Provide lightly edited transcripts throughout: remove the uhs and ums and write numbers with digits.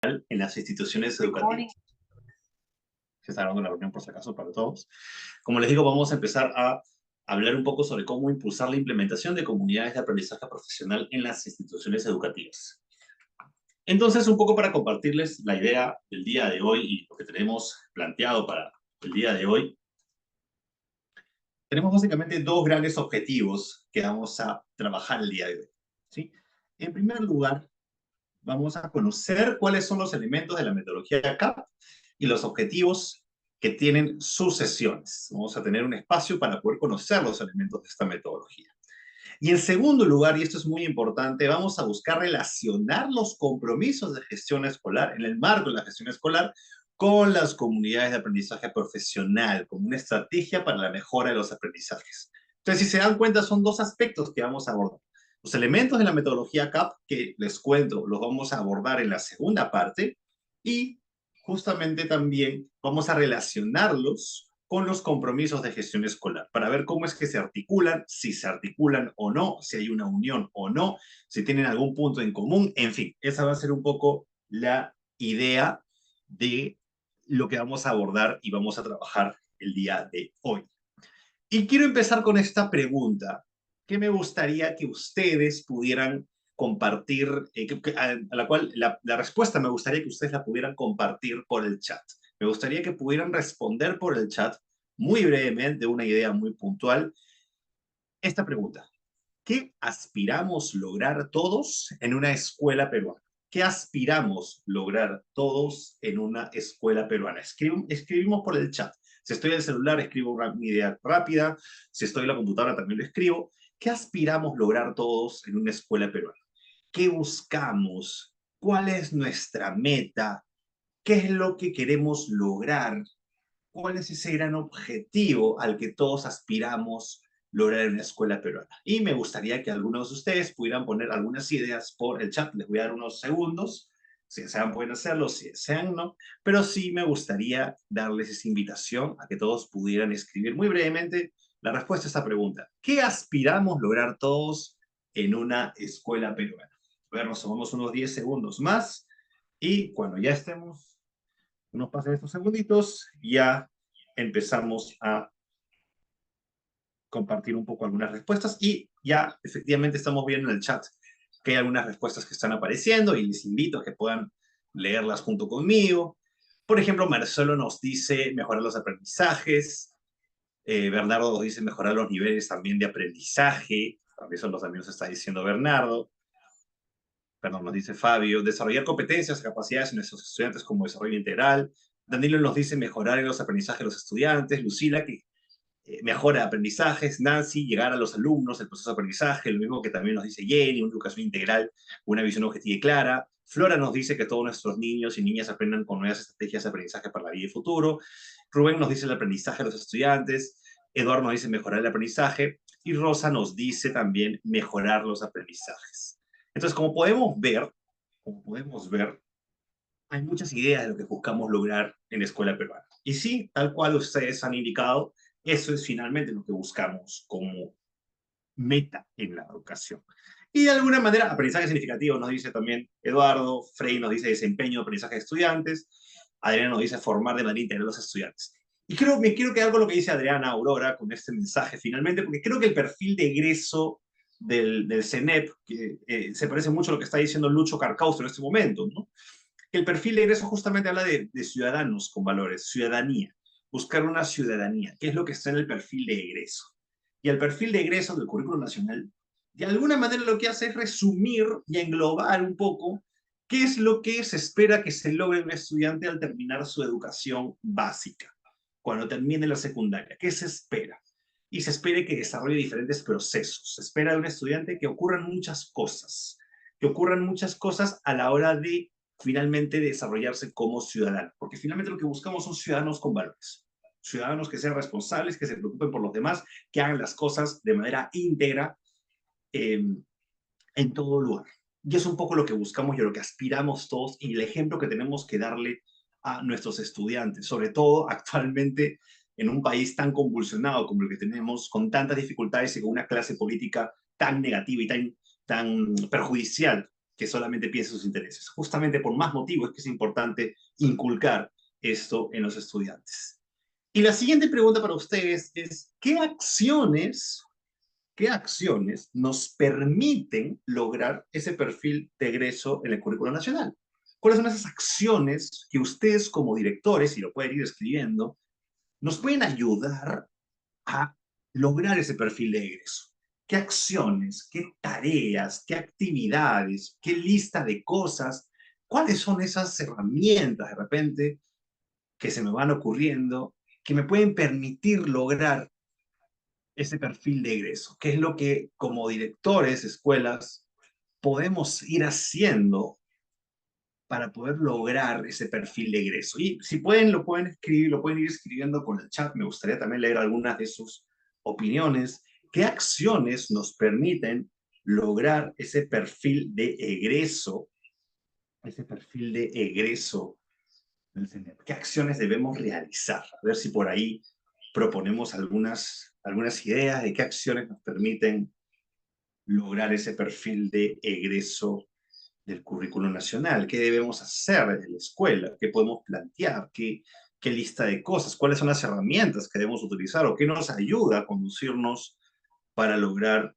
en las instituciones educativas. Se está dando una reunión por si acaso para todos. Como les digo, vamos a empezar a hablar un poco sobre cómo impulsar la implementación de comunidades de aprendizaje profesional en las instituciones educativas. Entonces, un poco para compartirles la idea del día de hoy y lo que tenemos planteado para el día de hoy, tenemos básicamente dos grandes objetivos que vamos a trabajar el día de hoy, ¿sí? En primer lugar, vamos a conocer cuáles son los elementos de la metodología CAP y los objetivos que tienen sus sesiones. Vamos a tener un espacio para poder conocer los elementos de esta metodología. Y en segundo lugar, y esto es muy importante, vamos a buscar relacionar los compromisos de gestión escolar en el marco de la gestión escolar con las comunidades de aprendizaje profesional, como una estrategia para la mejora de los aprendizajes. Entonces, si se dan cuenta, son dos aspectos que vamos a abordar. Los elementos de la metodología CAP, que les cuento, los vamos a abordar en la segunda parte, y justamente también vamos a relacionarlos con los compromisos de gestión escolar, para ver cómo es que se articulan, si se articulan o no, si hay una unión o no, si tienen algún punto en común, en fin, esa va a ser un poco la idea de lo que vamos a abordar y vamos a trabajar el día de hoy. Y quiero empezar con esta pregunta, que me gustaría que ustedes pudieran compartir, a la cual la respuesta me gustaría que ustedes la pudieran compartir por el chat. Me gustaría que pudieran responder por el chat muy brevemente, una idea muy puntual, esta pregunta. ¿Qué aspiramos lograr todos en una escuela peruana? ¿Qué aspiramos lograr todos en una escuela peruana? Escribimos por el chat. Si estoy en el celular, escribo una idea rápida. Si estoy en la computadora, también lo escribo. ¿Qué aspiramos lograr todos en una escuela peruana? ¿Qué buscamos? ¿Cuál es nuestra meta? ¿Qué es lo que queremos lograr? ¿Cuál es ese gran objetivo al que todos aspiramos lograr en una escuela peruana? Y me gustaría que algunos de ustedes pudieran poner algunas ideas por el chat. Les voy a dar unos segundos. Si desean, pueden hacerlo, si desean, no. Pero sí me gustaría darles esa invitación a que todos pudieran escribir muy brevemente la respuesta a esta pregunta. ¿Qué aspiramos lograr todos en una escuela peruana? A ver, nos tomamos unos 10 segundos más y cuando ya estemos nos pasen estos segunditos, ya empezamos a compartir un poco algunas respuestas y ya efectivamente estamos viendo en el chat que hay algunas respuestas que están apareciendo y les invito a que puedan leerlas junto conmigo. Por ejemplo, Marcelo nos dice mejorar los aprendizajes, Bernardo nos dice mejorar los niveles también de aprendizaje, también eso también nos está diciendo Bernardo. Perdón, nos dice Fabio, desarrollar competencias y capacidades en nuestros estudiantes como desarrollo integral. Danilo nos dice mejorar los aprendizajes de los estudiantes. Lucila, que mejora aprendizajes. Nancy, llegar a los alumnos, el proceso de aprendizaje. Lo mismo que también nos dice Jenny, una educación integral, una visión objetiva y clara. Flora nos dice que todos nuestros niños y niñas aprendan con nuevas estrategias de aprendizaje para la vida y futuro. Rubén nos dice el aprendizaje de los estudiantes. Eduardo nos dice mejorar el aprendizaje. Y Rosa nos dice también mejorar los aprendizajes. Entonces, como podemos ver, hay muchas ideas de lo que buscamos lograr en la escuela peruana. Y sí, tal cual ustedes han indicado, eso es finalmente lo que buscamos como meta en la educación. Y de alguna manera, aprendizaje significativo nos dice también Eduardo, Frey nos dice desempeño de aprendizaje de estudiantes, Adriana nos dice formar de manera integral a los estudiantes. Y me quiero quedar con lo que dice Adriana Aurora con este mensaje finalmente, porque creo que el perfil de egreso del CENEP, que se parece mucho a lo que está diciendo Lucho Carcausto en este momento, ¿no? El perfil de egreso justamente habla de ciudadanos con valores, ciudadanía, buscar una ciudadanía, que es lo que está en el perfil de egreso. Y el perfil de egreso del currículo nacional, de alguna manera lo que hace es resumir y englobar un poco qué es lo que se espera que se logre un estudiante al terminar su educación básica, cuando termine la secundaria. ¿Qué se espera? Y se espera que desarrolle diferentes procesos. Se espera de un estudiante que ocurran muchas cosas, a la hora de finalmente desarrollarse como ciudadano, porque finalmente lo que buscamos son ciudadanos con valores, ciudadanos que sean responsables, que se preocupen por los demás, que hagan las cosas de manera íntegra eh, en todo lugar. Y es un poco lo que buscamos y a lo que aspiramos todos y el ejemplo que tenemos que darle a nuestros estudiantes, sobre todo actualmente en un país tan convulsionado como el que tenemos, con tantas dificultades y con una clase política tan negativa y tan perjudicial que solamente piense sus intereses. Justamente por más motivos es que es importante inculcar esto en los estudiantes. Y la siguiente pregunta para ustedes es, qué acciones nos permiten lograr ese perfil de egreso en el currículo nacional? ¿Cuáles son esas acciones que ustedes como directores, y lo pueden ir escribiendo, nos pueden ayudar a lograr ese perfil de egreso? ¿Qué acciones, qué tareas, qué actividades, qué lista de cosas? ¿Cuáles son esas herramientas de repente que se me van ocurriendo que me pueden permitir lograr ese perfil de egreso? ¿Qué es lo que como directores de escuelas podemos ir haciendo para poder lograr ese perfil de egreso? Y si pueden, lo pueden escribir, lo pueden ir escribiendo con el chat. Me gustaría también leer algunas de sus opiniones. ¿Qué acciones nos permiten lograr ese perfil de egreso? Ese perfil de egreso del CENEP. ¿Qué acciones debemos realizar? A ver si por ahí proponemos algunas ideas de qué acciones nos permiten lograr ese perfil de egreso del currículo nacional. ¿Qué debemos hacer desde la escuela? ¿Qué podemos plantear? ¿Qué lista de cosas? ¿Cuáles son las herramientas que debemos utilizar? ¿O qué nos ayuda a conducirnos para lograr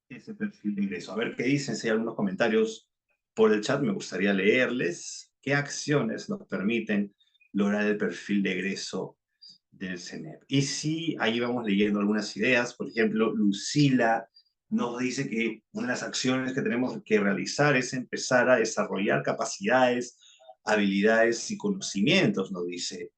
ese perfil de ingreso? A ver qué dicen, si hay algunos comentarios por el chat, me gustaría leerles. ¿Qué acciones nos permiten lograr el perfil de egreso del CENEP? Y sí, ahí vamos leyendo algunas ideas. Por ejemplo, Lucila nos dice que una de las acciones que tenemos que realizar es empezar a desarrollar capacidades, habilidades y conocimientos, nos dice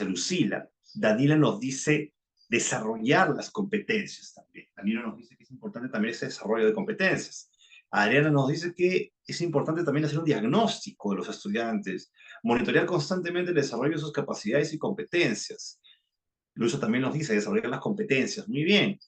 Lucila. Daniela nos dice desarrollar las competencias también. Danilo nos dice que es importante también ese desarrollo de competencias. Adriana nos dice que es importante también hacer un diagnóstico de los estudiantes, monitorear constantemente el desarrollo de sus capacidades y competencias. Lucho también nos dice desarrollar las competencias. Muy bien.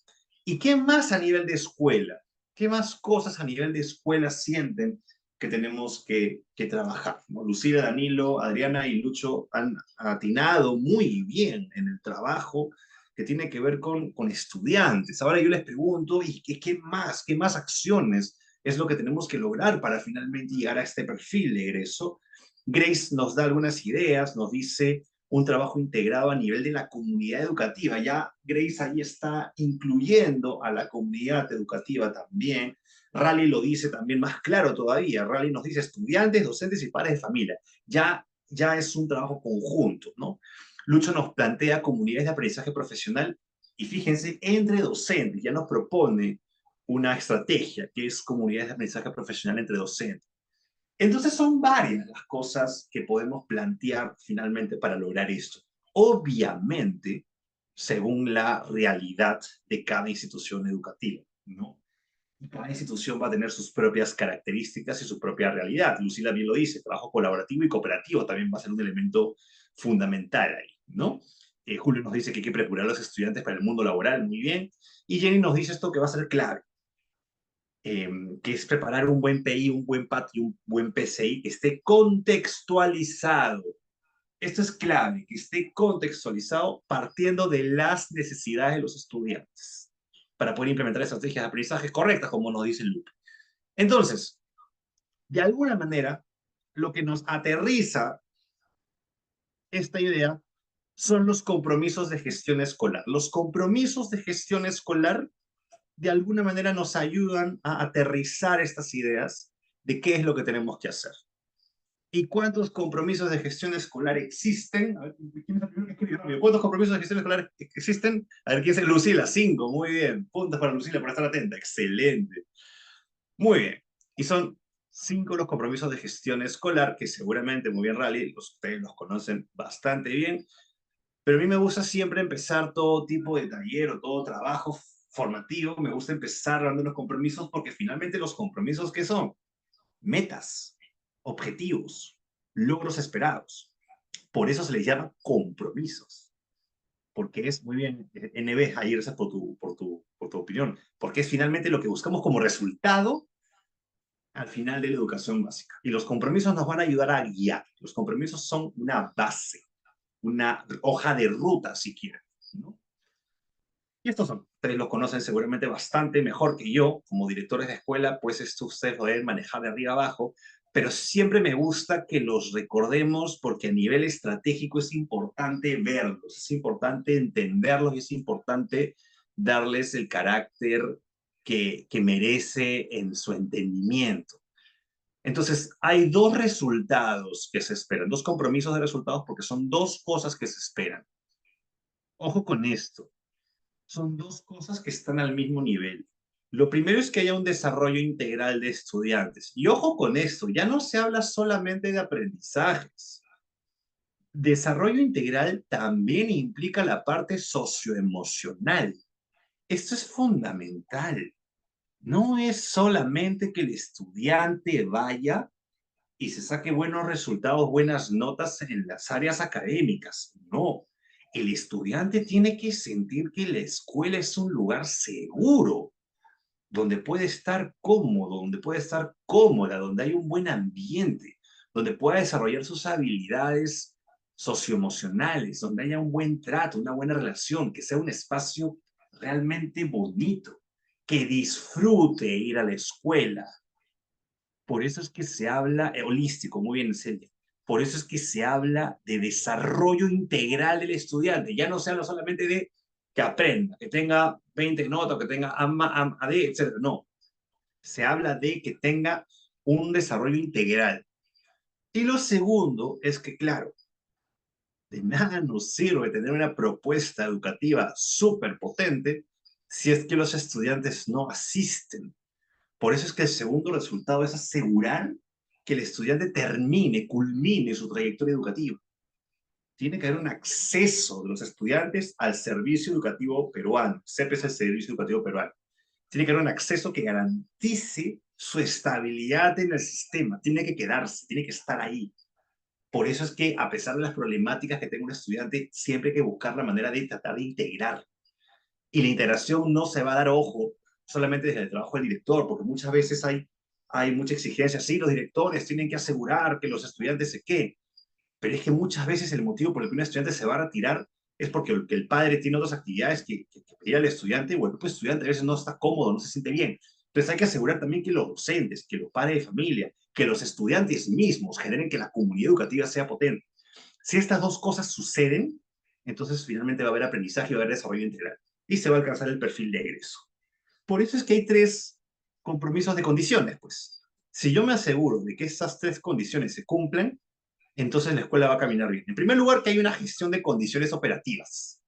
¿Y qué más a nivel de escuela? ¿Qué más cosas a nivel de escuela sienten que tenemos que trabajar? ¿No? Lucila, Danilo, Adriana y Lucho han atinado muy bien en el trabajo que tiene que ver con estudiantes. Ahora yo les pregunto, ¿y qué más acciones es lo que tenemos que lograr para finalmente llegar a este perfil de egreso? Grace nos da algunas ideas, nos dice un trabajo integrado a nivel de la comunidad educativa. Ya Grace ahí está incluyendo a la comunidad educativa también. Rally lo dice también más claro todavía. Rally nos dice estudiantes, docentes y padres de familia. Ya es un trabajo conjunto, ¿no? Lucho nos plantea comunidades de aprendizaje profesional y fíjense, entre docentes, ya nos propone una estrategia que es comunidades de aprendizaje profesional entre docentes. Entonces son varias las cosas que podemos plantear finalmente para lograr esto. Obviamente, según la realidad de cada institución educativa, ¿no? Y cada institución va a tener sus propias características y su propia realidad. Lucila bien lo dice, trabajo colaborativo y cooperativo también va a ser un elemento fundamental ahí, ¿no? Julio nos dice que hay que preparar a los estudiantes para el mundo laboral, muy bien. Y Jenny nos dice esto que va a ser clave, que es preparar un buen PI, un buen PAT y un buen PCI que esté contextualizado. Esto es clave, que esté contextualizado partiendo de las necesidades de los estudiantes para poder implementar estrategias de aprendizaje correctas, como nos dice Lupe. Entonces, de alguna manera, lo que nos aterriza esta idea son los compromisos de gestión escolar. Los compromisos de gestión escolar de alguna manera nos ayudan a aterrizar estas ideas de qué es lo que tenemos que hacer. ¿Y cuántos compromisos de gestión escolar existen? A ver, ¿quién es el primero que escribió? ¿Cuántos compromisos de gestión escolar existen? A ver, ¿quién es? Lucila, 5, muy bien. Puntos para Lucila por estar atenta, excelente. Muy bien. Y son 5 los compromisos de gestión escolar que seguramente, muy bien, Rally, ustedes los conocen bastante bien, pero a mí me gusta siempre empezar todo tipo de taller o todo trabajo formativo, me gusta empezar dando los compromisos porque finalmente los compromisos, ¿qué son? Metas, objetivos, logros esperados. Por eso se les llama compromisos. Porque es, muy bien, NB, Jair, gracias por tu opinión, porque es finalmente lo que buscamos como resultado al final de la educación básica. Y los compromisos nos van a ayudar a guiar. Los compromisos son una base, una hoja de ruta, si quieren, ¿no? Y estos son, ustedes los conocen seguramente bastante mejor que yo, como directores de escuela, pues esto ustedes lo deben manejar de arriba abajo, pero siempre me gusta que los recordemos porque a nivel estratégico es importante verlos, es importante entenderlos y es importante darles el carácter que merece en su entendimiento. Entonces, hay dos resultados que se esperan, dos compromisos de resultados porque son dos cosas que se esperan. Ojo con esto, son dos cosas que están al mismo nivel. Lo primero es que haya un desarrollo integral de estudiantes. Y ojo con esto, ya no se habla solamente de aprendizajes. Desarrollo integral también implica la parte socioemocional. Esto es fundamental. No es solamente que el estudiante vaya y se saque buenos resultados, buenas notas en las áreas académicas. No, el estudiante tiene que sentir que la escuela es un lugar seguro, donde puede estar cómodo, donde puede estar cómoda, donde hay un buen ambiente, donde pueda desarrollar sus habilidades socioemocionales, donde haya un buen trato, una buena relación, que sea un espacio realmente bonito, que disfrute ir a la escuela. Por eso es que se habla, holístico, muy bien, Celia. Por eso es que se habla de desarrollo integral del estudiante. Ya no se habla solamente de que aprenda, que tenga 20 notas, que tenga AD, etc. No, se habla de que tenga un desarrollo integral. Y lo segundo es que, claro, de nada nos sirve tener una propuesta educativa súper potente si es que los estudiantes no asisten. Por eso es que el segundo resultado es asegurar que el estudiante termine, culmine su trayectoria educativa. Tiene que haber un acceso de los estudiantes al servicio educativo peruano. CEP es el servicio educativo peruano. Tiene que haber un acceso que garantice su estabilidad en el sistema. Tiene que quedarse, tiene que estar ahí. Por eso es que, a pesar de las problemáticas que tenga un estudiante, siempre hay que buscar la manera de tratar de integrar. Y la integración no se va a dar, ojo, solamente desde el trabajo del director, porque muchas veces hay mucha exigencia. Sí, los directores tienen que asegurar que los estudiantes se queden, pero es que muchas veces el motivo por el que un estudiante se va a retirar es porque el padre tiene otras actividades que pedir al estudiante, o el propio estudiante a veces no está cómodo, no se siente bien. Entonces hay que asegurar también que los docentes, que los padres de familia, que los estudiantes mismos generen que la comunidad educativa sea potente. Si estas dos cosas suceden, entonces finalmente va a haber aprendizaje y va a haber desarrollo integral y se va a alcanzar el perfil de egreso. Por eso es que hay tres compromisos de condiciones, pues. Si yo me aseguro de que esas tres condiciones se cumplen, entonces la escuela va a caminar bien. En primer lugar, que hay una gestión de condiciones operativas.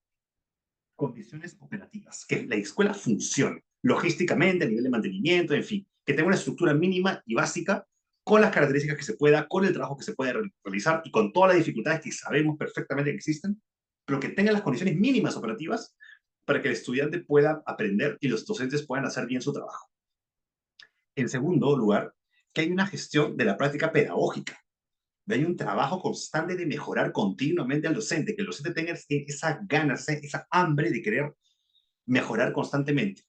Condiciones operativas. Que la escuela funcione logísticamente, a nivel de mantenimiento, en fin. Que tenga una estructura mínima y básica con las características que se pueda, con el trabajo que se puede realizar y con todas las dificultades que sabemos perfectamente que existen, pero que tenga las condiciones mínimas operativas para que el estudiante pueda aprender y los docentes puedan hacer bien su trabajo. En segundo lugar, que hay una gestión de la práctica pedagógica. Hay un trabajo constante de mejorar continuamente al docente, que el docente tenga esa ganas, esa hambre de querer mejorar constantemente,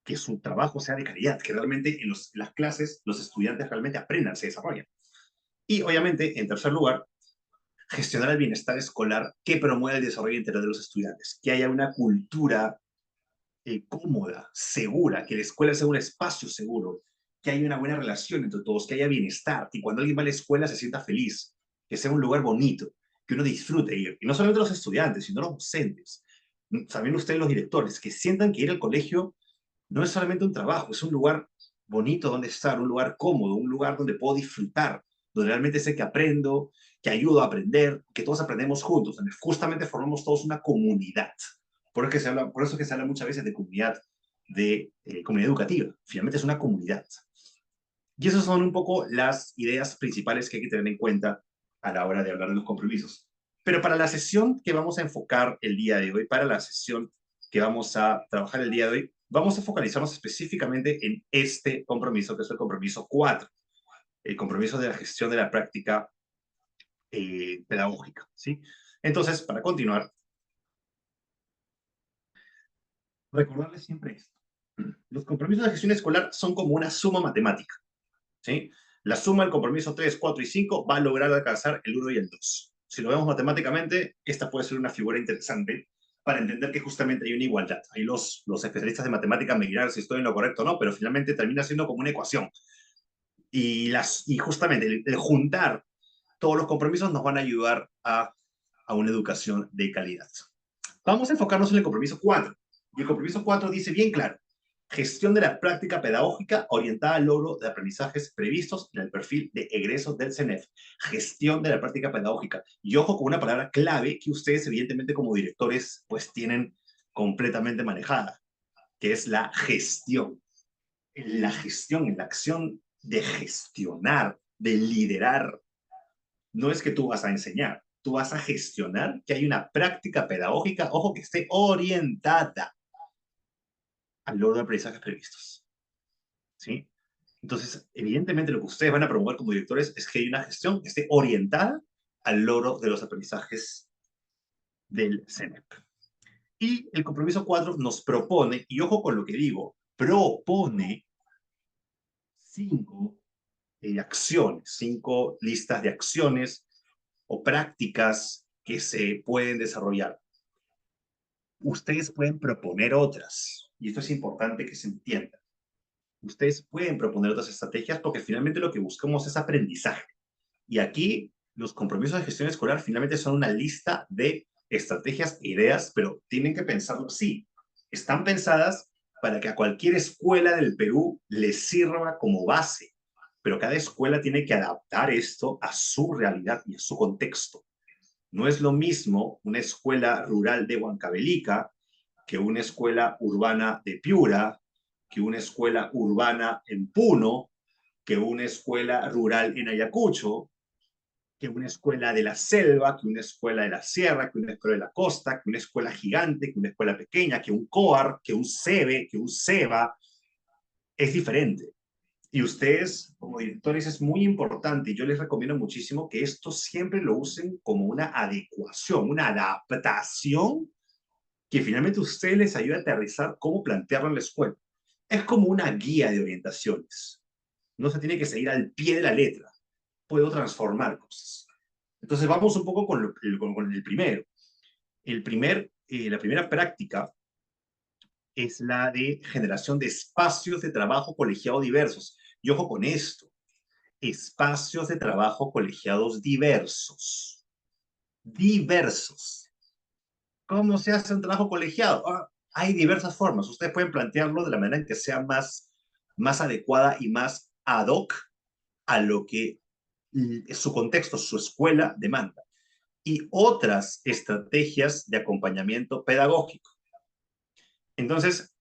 que su trabajo sea de calidad, que realmente en las clases los estudiantes realmente aprendan, se desarrollen. Y obviamente, en tercer lugar, gestionar el bienestar escolar que promueva el desarrollo integral de los estudiantes, que haya una cultura cómoda, segura, que la escuela sea un espacio seguro, que haya una buena relación entre todos, que haya bienestar, y cuando alguien va a la escuela se sienta feliz, que sea un lugar bonito, que uno disfrute ir. Y no solamente los estudiantes, sino los docentes, también ustedes los directores, que sientan que ir al colegio no es solamente un trabajo, es un lugar bonito donde estar, un lugar cómodo, un lugar donde puedo disfrutar, donde realmente sé que aprendo, que ayudo a aprender, que todos aprendemos juntos, donde justamente formamos todos una comunidad. Por eso que se habla muchas veces de comunidad educativa. Finalmente es una comunidad. Y esas son un poco las ideas principales que hay que tener en cuenta a la hora de hablar de los compromisos. Pero para la sesión que vamos a enfocar el día de hoy, para la sesión que vamos a trabajar el día de hoy, vamos a focalizarnos específicamente en este compromiso, que es el compromiso 4, el compromiso de la gestión de la práctica pedagógica. ¿Sí? Entonces, para continuar, recordarles siempre esto. Los compromisos de gestión escolar son como una suma matemática. ¿Sí? La suma del compromiso 3, 4 y 5 va a lograr alcanzar el 1 y el 2. Si lo vemos matemáticamente, esta puede ser una figura interesante para entender que justamente hay una igualdad. Ahí los especialistas de matemáticas me dirán si estoy en lo correcto o no, pero finalmente termina siendo como una ecuación. Y justamente el juntar todos los compromisos nos van a ayudar a una educación de calidad. Vamos a enfocarnos en el compromiso 4. Y el compromiso 4 dice bien claro: gestión de la práctica pedagógica orientada al logro de aprendizajes previstos en el perfil de egresos del CENEF. Gestión de la práctica pedagógica. Y ojo con una palabra clave que ustedes, evidentemente, como directores, pues tienen completamente manejada, que es la gestión. La gestión, en la acción de gestionar, de liderar. No es que tú vas a enseñar, tú vas a gestionar que hay una práctica pedagógica, ojo, que esté orientada al logro de aprendizajes previstos. ¿Sí? Entonces, evidentemente, lo que ustedes van a promover como directores es que hay una gestión que esté orientada al logro de los aprendizajes del CENEP. Y el compromiso 4 nos propone, y ojo con lo que digo, propone 5 acciones, 5 listas de acciones o prácticas que se pueden desarrollar. Ustedes pueden proponer otras, y esto es importante que se entienda. Ustedes pueden proponer otras estrategias porque finalmente lo que buscamos es aprendizaje. Y aquí los compromisos de gestión escolar finalmente son una lista de estrategias e ideas, pero tienen que pensarlo así. Están pensadas para que a cualquier escuela del Perú les sirva como base, pero cada escuela tiene que adaptar esto a su realidad y a su contexto. No es lo mismo una escuela rural de Huancavelica que una escuela urbana de Piura, que una escuela urbana en Puno, que una escuela rural en Ayacucho, que una escuela de la selva, que una escuela de la sierra, que una escuela de la costa, que una escuela gigante, que una escuela pequeña, que un COAR, que un CEBE, que un CEBA. Es diferente. Y ustedes, como directores, es muy importante, y yo les recomiendo muchísimo que esto siempre lo usen como una adecuación, una adaptación que finalmente a ustedes les ayuda a aterrizar cómo plantearlo en la escuela. Es como una guía de orientaciones. No se tiene que seguir al pie de la letra. Puedo transformar cosas. Entonces vamos un poco con el primero. La primera práctica es la de generación de espacios de trabajo colegiado diversos. Y ojo con esto: espacios de trabajo colegiados diversos. Diversos. ¿Cómo se hace un trabajo colegiado? Hay diversas formas. Ustedes pueden plantearlo de la manera en que sea más adecuada y más ad hoc a lo que su contexto, su escuela demanda. Y otras estrategias de acompañamiento pedagógico. Entonces,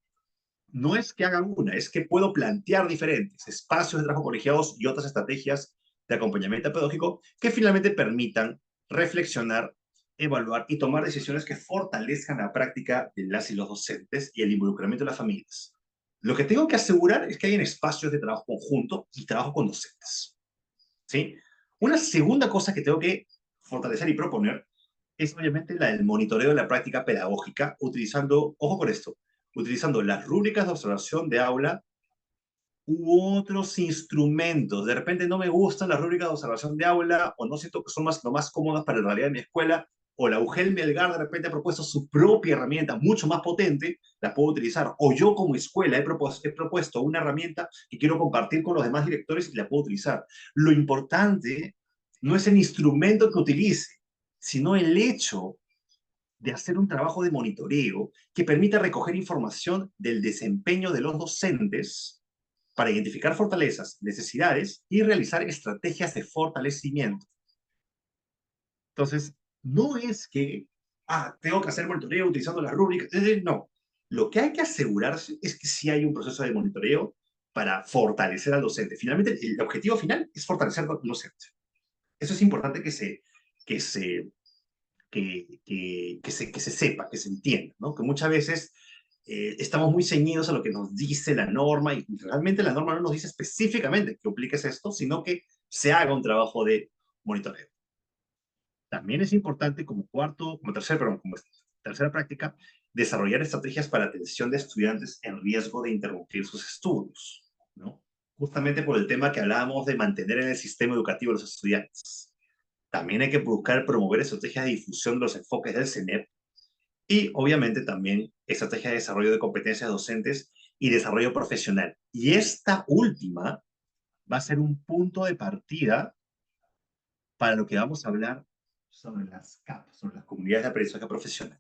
no es que hagan una, es que puedo plantear diferentes espacios de trabajo colegiados y otras estrategias de acompañamiento pedagógico que finalmente permitan reflexionar, evaluar y tomar decisiones que fortalezcan la práctica de las y los docentes y el involucramiento de las familias. Lo que tengo que asegurar es que hayan espacios de trabajo conjunto y trabajo con docentes. ¿Sí? Una segunda cosa que tengo que fortalecer y proponer es obviamente la del monitoreo de la práctica pedagógica, utilizando, ojo con esto, utilizando las rúbricas de observación de aula u otros instrumentos. De repente no me gustan las rúbricas de observación de aula, o no siento que son lo más cómodas para la realidad de mi escuela, o la UGEL Melgar de repente ha propuesto su propia herramienta mucho más potente, la puedo utilizar. O yo como escuela he propuesto una herramienta que quiero compartir con los demás directores y la puedo utilizar. Lo importante no es el instrumento que utilice, sino el hecho de hacer un trabajo de monitoreo que permita recoger información del desempeño de los docentes para identificar fortalezas, necesidades y realizar estrategias de fortalecimiento. Entonces, no es que, tengo que hacer monitoreo utilizando las rúbricas. No. Lo que hay que asegurarse es que sí hay un proceso de monitoreo para fortalecer al docente. Finalmente, el objetivo final es fortalecer al docente. Eso es importante que se, que se sepa, que se entienda, ¿no? Que muchas veces estamos muy ceñidos a lo que nos dice la norma y realmente la norma no nos dice específicamente que apliques esto, sino que se haga un trabajo de monitoreo. También es importante como tercera práctica, desarrollar estrategias para atención de estudiantes en riesgo de interrumpir sus estudios, ¿no? Justamente por el tema que hablábamos de mantener en el sistema educativo a los estudiantes. También hay que buscar promover estrategias de difusión de los enfoques del CENEP Y obviamente también estrategia de desarrollo de competencias docentes y desarrollo profesional. Y esta última va a ser un punto de partida para lo que vamos a hablar sobre las CAP, sobre las comunidades de aprendizaje profesional.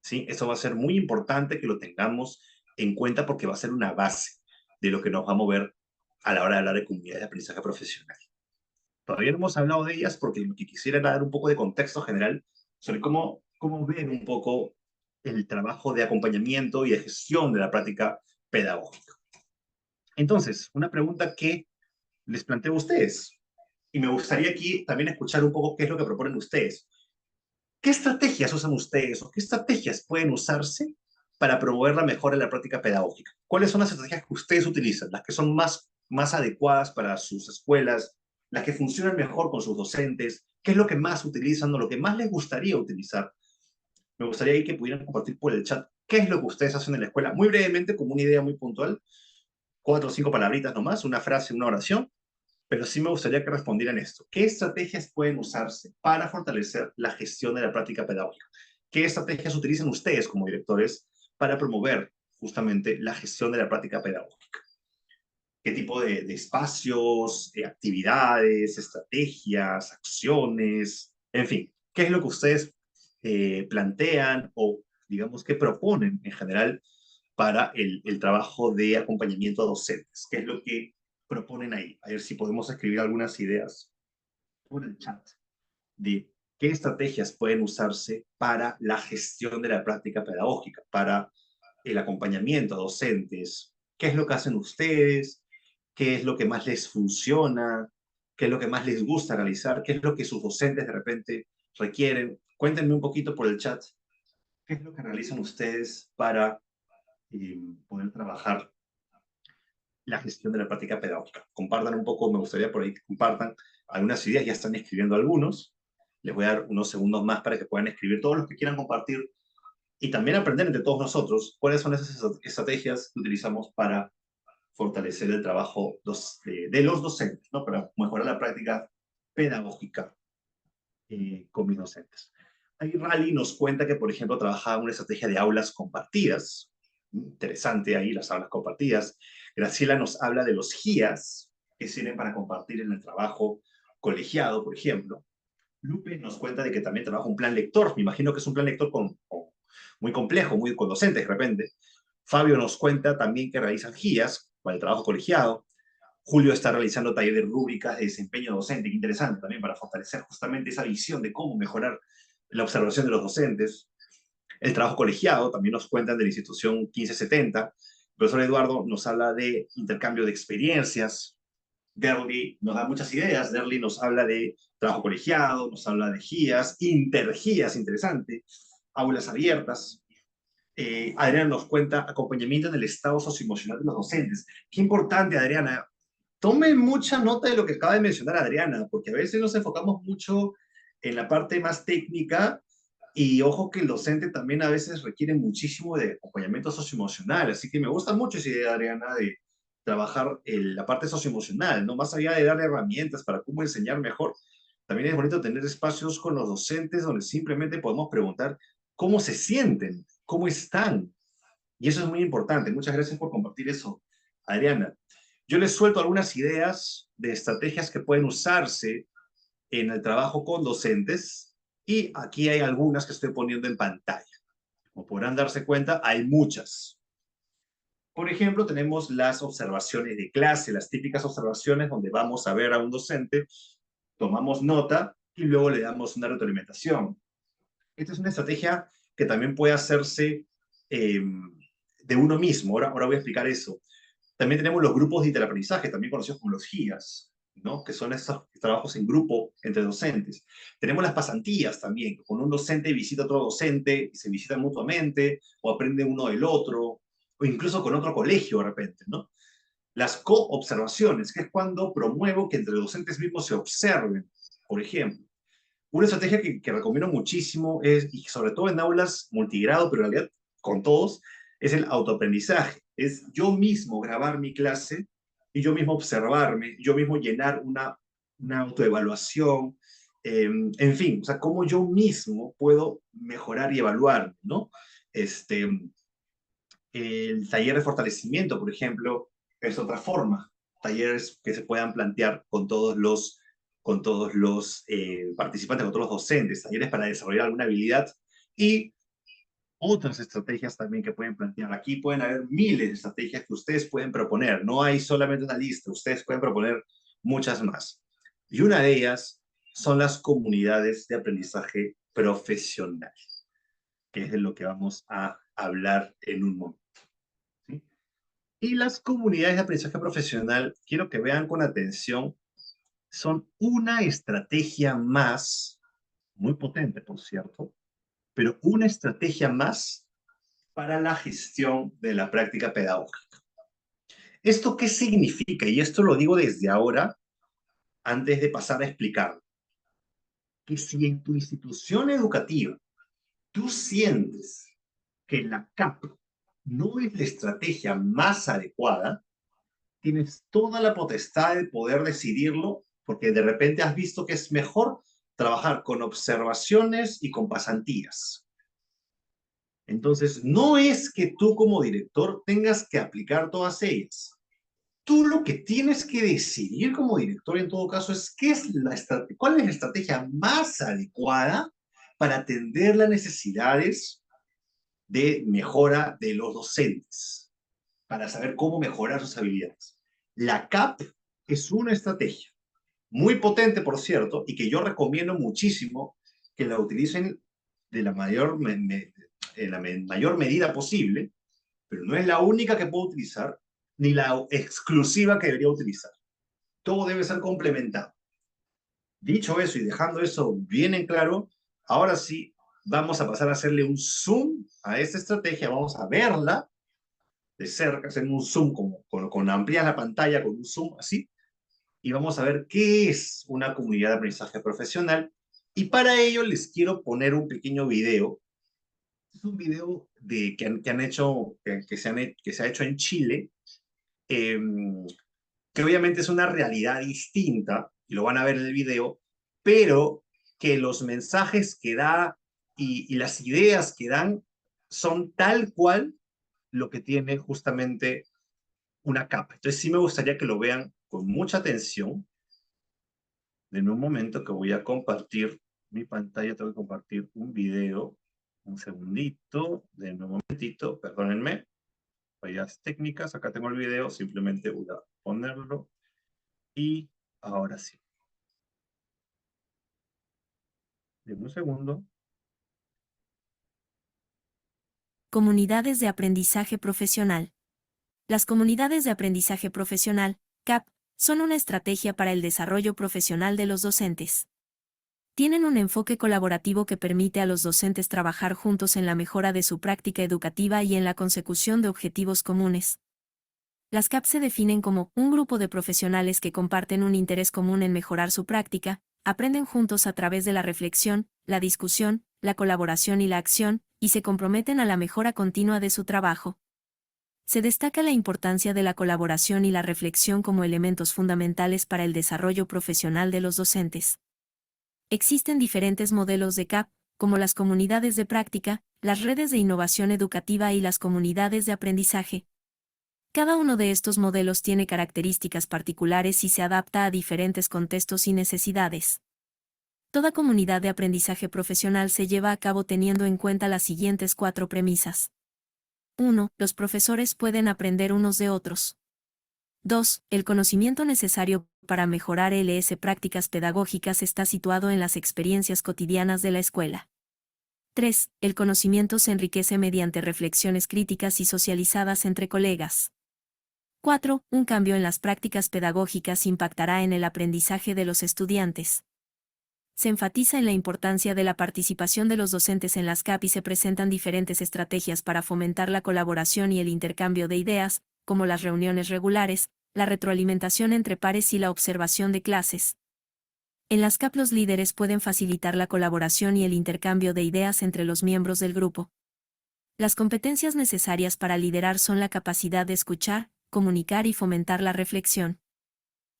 ¿Sí? Eso va a ser muy importante que lo tengamos en cuenta porque va a ser una base de lo que nos va a mover a la hora de hablar de comunidades de aprendizaje profesional. Todavía no hemos hablado de ellas porque lo que quisiera era dar un poco de contexto general sobre cómo ver un poco el trabajo de acompañamiento y de gestión de la práctica pedagógica. Entonces, una pregunta que les planteo a ustedes, y me gustaría aquí también escuchar un poco qué es lo que proponen ustedes. ¿Qué estrategias usan ustedes o qué estrategias pueden usarse para promover la mejora en la práctica pedagógica? ¿Cuáles son las estrategias que ustedes utilizan, las que son más adecuadas para sus escuelas, las que funcionan mejor con sus docentes? ¿Qué es lo que más utilizan o lo que más les gustaría utilizar? Me gustaría ahí que pudieran compartir por el chat qué es lo que ustedes hacen en la escuela, muy brevemente, como una idea muy puntual, 4 o 5 palabritas nomás, una frase, una oración, pero sí me gustaría que respondieran esto. ¿Qué estrategias pueden usarse para fortalecer la gestión de la práctica pedagógica? ¿Qué estrategias utilizan ustedes como directores para promover justamente la gestión de la práctica pedagógica? ¿Qué tipo de espacios, actividades, estrategias, acciones, en fin, qué es lo que ustedes plantean o digamos que proponen en general para el trabajo de acompañamiento a docentes? ¿Qué es lo que proponen ahí? A ver si podemos escribir algunas ideas por el chat de qué estrategias pueden usarse para la gestión de la práctica pedagógica, para el acompañamiento a docentes. ¿Qué es lo que hacen ustedes? ¿Qué es lo que más les funciona? ¿Qué es lo que más les gusta realizar? ¿Qué es lo que sus docentes de repente requieren? Cuéntenme un poquito por el chat. ¿Qué es lo que realizan ustedes para poder trabajar la gestión de la práctica pedagógica? Compartan un poco, me gustaría por ahí que compartan algunas ideas, ya están escribiendo algunos. Les voy a dar unos segundos más para que puedan escribir todos los que quieran compartir y también aprender entre todos nosotros cuáles son esas estrategias que utilizamos para fortalecer el trabajo de los docentes, ¿no? Para mejorar la práctica pedagógica con mis docentes. Ahí Rally nos cuenta que, por ejemplo, trabajaba una estrategia de aulas compartidas. Interesante ahí las aulas compartidas. Graciela nos habla de los guías que sirven para compartir en el trabajo colegiado, por ejemplo. Lupe nos cuenta de que también trabaja un plan lector. Me imagino que es un plan lector muy complejo, muy con docentes de repente. Fabio nos cuenta también que realizan guías para el trabajo colegiado. Julio está realizando taller de rúbricas de desempeño docente, que interesante también para fortalecer justamente esa visión de cómo mejorar la observación de los docentes. El trabajo colegiado, también nos cuentan de la institución 1570. El profesor Eduardo nos habla de intercambio de experiencias. Derly nos da muchas ideas. Derly nos habla de trabajo colegiado, nos habla de guías, interguías, interesante, aulas abiertas. Adriana nos cuenta acompañamiento en el estado socioemocional de los docentes. Qué importante, Adriana. Tome mucha nota de lo que acaba de mencionar Adriana, porque a veces nos enfocamos mucho en la parte más técnica y ojo que el docente también a veces requiere muchísimo de acompañamiento socioemocional, así que me gusta mucho esa idea, Adriana, de trabajar la parte socioemocional, ¿no? Más allá de darle herramientas para cómo enseñar mejor, también es bonito tener espacios con los docentes donde simplemente podemos preguntar cómo se sienten, cómo están, y eso es muy importante. Muchas gracias por compartir eso, Adriana. Yo les suelto algunas ideas de estrategias que pueden usarse en el trabajo con docentes y aquí hay algunas que estoy poniendo en pantalla. Como podrán darse cuenta, hay muchas. Por ejemplo, tenemos las observaciones de clase, las típicas observaciones donde vamos a ver a un docente, tomamos nota y luego le damos una retroalimentación. Esta es una estrategia que también puede hacerse de uno mismo. Ahora voy a explicar eso. También tenemos los grupos de interaprendizaje, también conocidos como los GIAs, ¿no? Que son estos trabajos en grupo entre docentes. Tenemos las pasantías también, que con un docente visita a otro docente y se visitan mutuamente, o aprende uno del otro, o incluso con otro colegio de repente, ¿no? Las coobservaciones, que es cuando promuevo que entre docentes mismos se observen, por ejemplo. Una estrategia que recomiendo muchísimo es, y sobre todo en aulas multigrado, pero en realidad con todos, es el autoaprendizaje. Es yo mismo grabar mi clase y yo mismo observarme, yo mismo llenar una autoevaluación En fin, o sea, cómo yo mismo puedo mejorar y evaluar, ¿no? Este, el taller de fortalecimiento, por ejemplo, es otra forma. Talleres que se puedan plantear con todos los participantes, con todos los docentes, talleres para desarrollar alguna habilidad y otras estrategias también que pueden plantear. Aquí pueden haber miles de estrategias que ustedes pueden proponer. No hay solamente una lista, ustedes pueden proponer muchas más. Y una de ellas son las comunidades de aprendizaje profesional, que es de lo que vamos a hablar en un momento. ¿Sí? Y las comunidades de aprendizaje profesional, quiero que vean con atención, son una estrategia más, muy potente, por cierto, pero una estrategia más para la gestión de la práctica pedagógica. ¿Esto qué significa? Y esto lo digo desde ahora, antes de pasar a explicarlo. Que si en tu institución educativa tú sientes que la CAP no es la estrategia más adecuada, tienes toda la potestad de poder decidirlo, porque de repente has visto que es mejor trabajar con observaciones y con pasantías. Entonces, no es que tú como director tengas que aplicar todas ellas. Tú lo que tienes que decidir como director en todo caso es cuál es la estrategia más adecuada para atender las necesidades de mejora de los docentes, para saber cómo mejorar sus habilidades. La CAP es una estrategia muy potente, por cierto, y que yo recomiendo muchísimo que la utilicen de la en la mayor medida posible, pero no es la única que puedo utilizar, ni la exclusiva que debería utilizar. Todo debe ser complementado. Dicho eso y dejando eso bien en claro, ahora sí vamos a pasar a hacerle un zoom a esta estrategia, vamos a verla de cerca, hacer un zoom con ampliar la pantalla, con un zoom así, y vamos a ver qué es una comunidad de aprendizaje profesional. Y para ello les quiero poner un pequeño video. Es un video que han hecho, que se ha hecho en Chile, eh, que obviamente es una realidad distinta, y lo van a ver en el video, pero que los mensajes que da y las ideas que dan son tal cual lo que tiene justamente una capa. Entonces sí me gustaría que lo vean con mucha atención. En un momento que voy a compartir mi pantalla, tengo que compartir un video. Un segundito, denme un momentito, perdónenme. Fallas técnicas, acá tengo el video, simplemente voy a ponerlo. Y ahora sí. Denme un segundo. Comunidades de aprendizaje profesional. Las comunidades de aprendizaje profesional, CAP, son una estrategia para el desarrollo profesional de los docentes. Tienen un enfoque colaborativo que permite a los docentes trabajar juntos en la mejora de su práctica educativa y en la consecución de objetivos comunes. Las CAP se definen como un grupo de profesionales que comparten un interés común en mejorar su práctica, aprenden juntos a través de la reflexión, la discusión, la colaboración y la acción, y se comprometen a la mejora continua de su trabajo. Se destaca la importancia de la colaboración y la reflexión como elementos fundamentales para el desarrollo profesional de los docentes. Existen diferentes modelos de CAP, como las comunidades de práctica, las redes de innovación educativa y las comunidades de aprendizaje. Cada uno de estos modelos tiene características particulares y se adapta a diferentes contextos y necesidades. Toda comunidad de aprendizaje profesional se lleva a cabo teniendo en cuenta las siguientes 4 premisas. 1. Los profesores pueden aprender unos de otros. 2. El conocimiento necesario para mejorar prácticas pedagógicas está situado en las experiencias cotidianas de la escuela. 3. El conocimiento se enriquece mediante reflexiones críticas y socializadas entre colegas. 4. Un cambio en las prácticas pedagógicas impactará en el aprendizaje de los estudiantes. Se enfatiza en la importancia de la participación de los docentes en las CAP y se presentan diferentes estrategias para fomentar la colaboración y el intercambio de ideas, como las reuniones regulares, la retroalimentación entre pares y la observación de clases. En las CAP los líderes pueden facilitar la colaboración y el intercambio de ideas entre los miembros del grupo. Las competencias necesarias para liderar son la capacidad de escuchar, comunicar y fomentar la reflexión.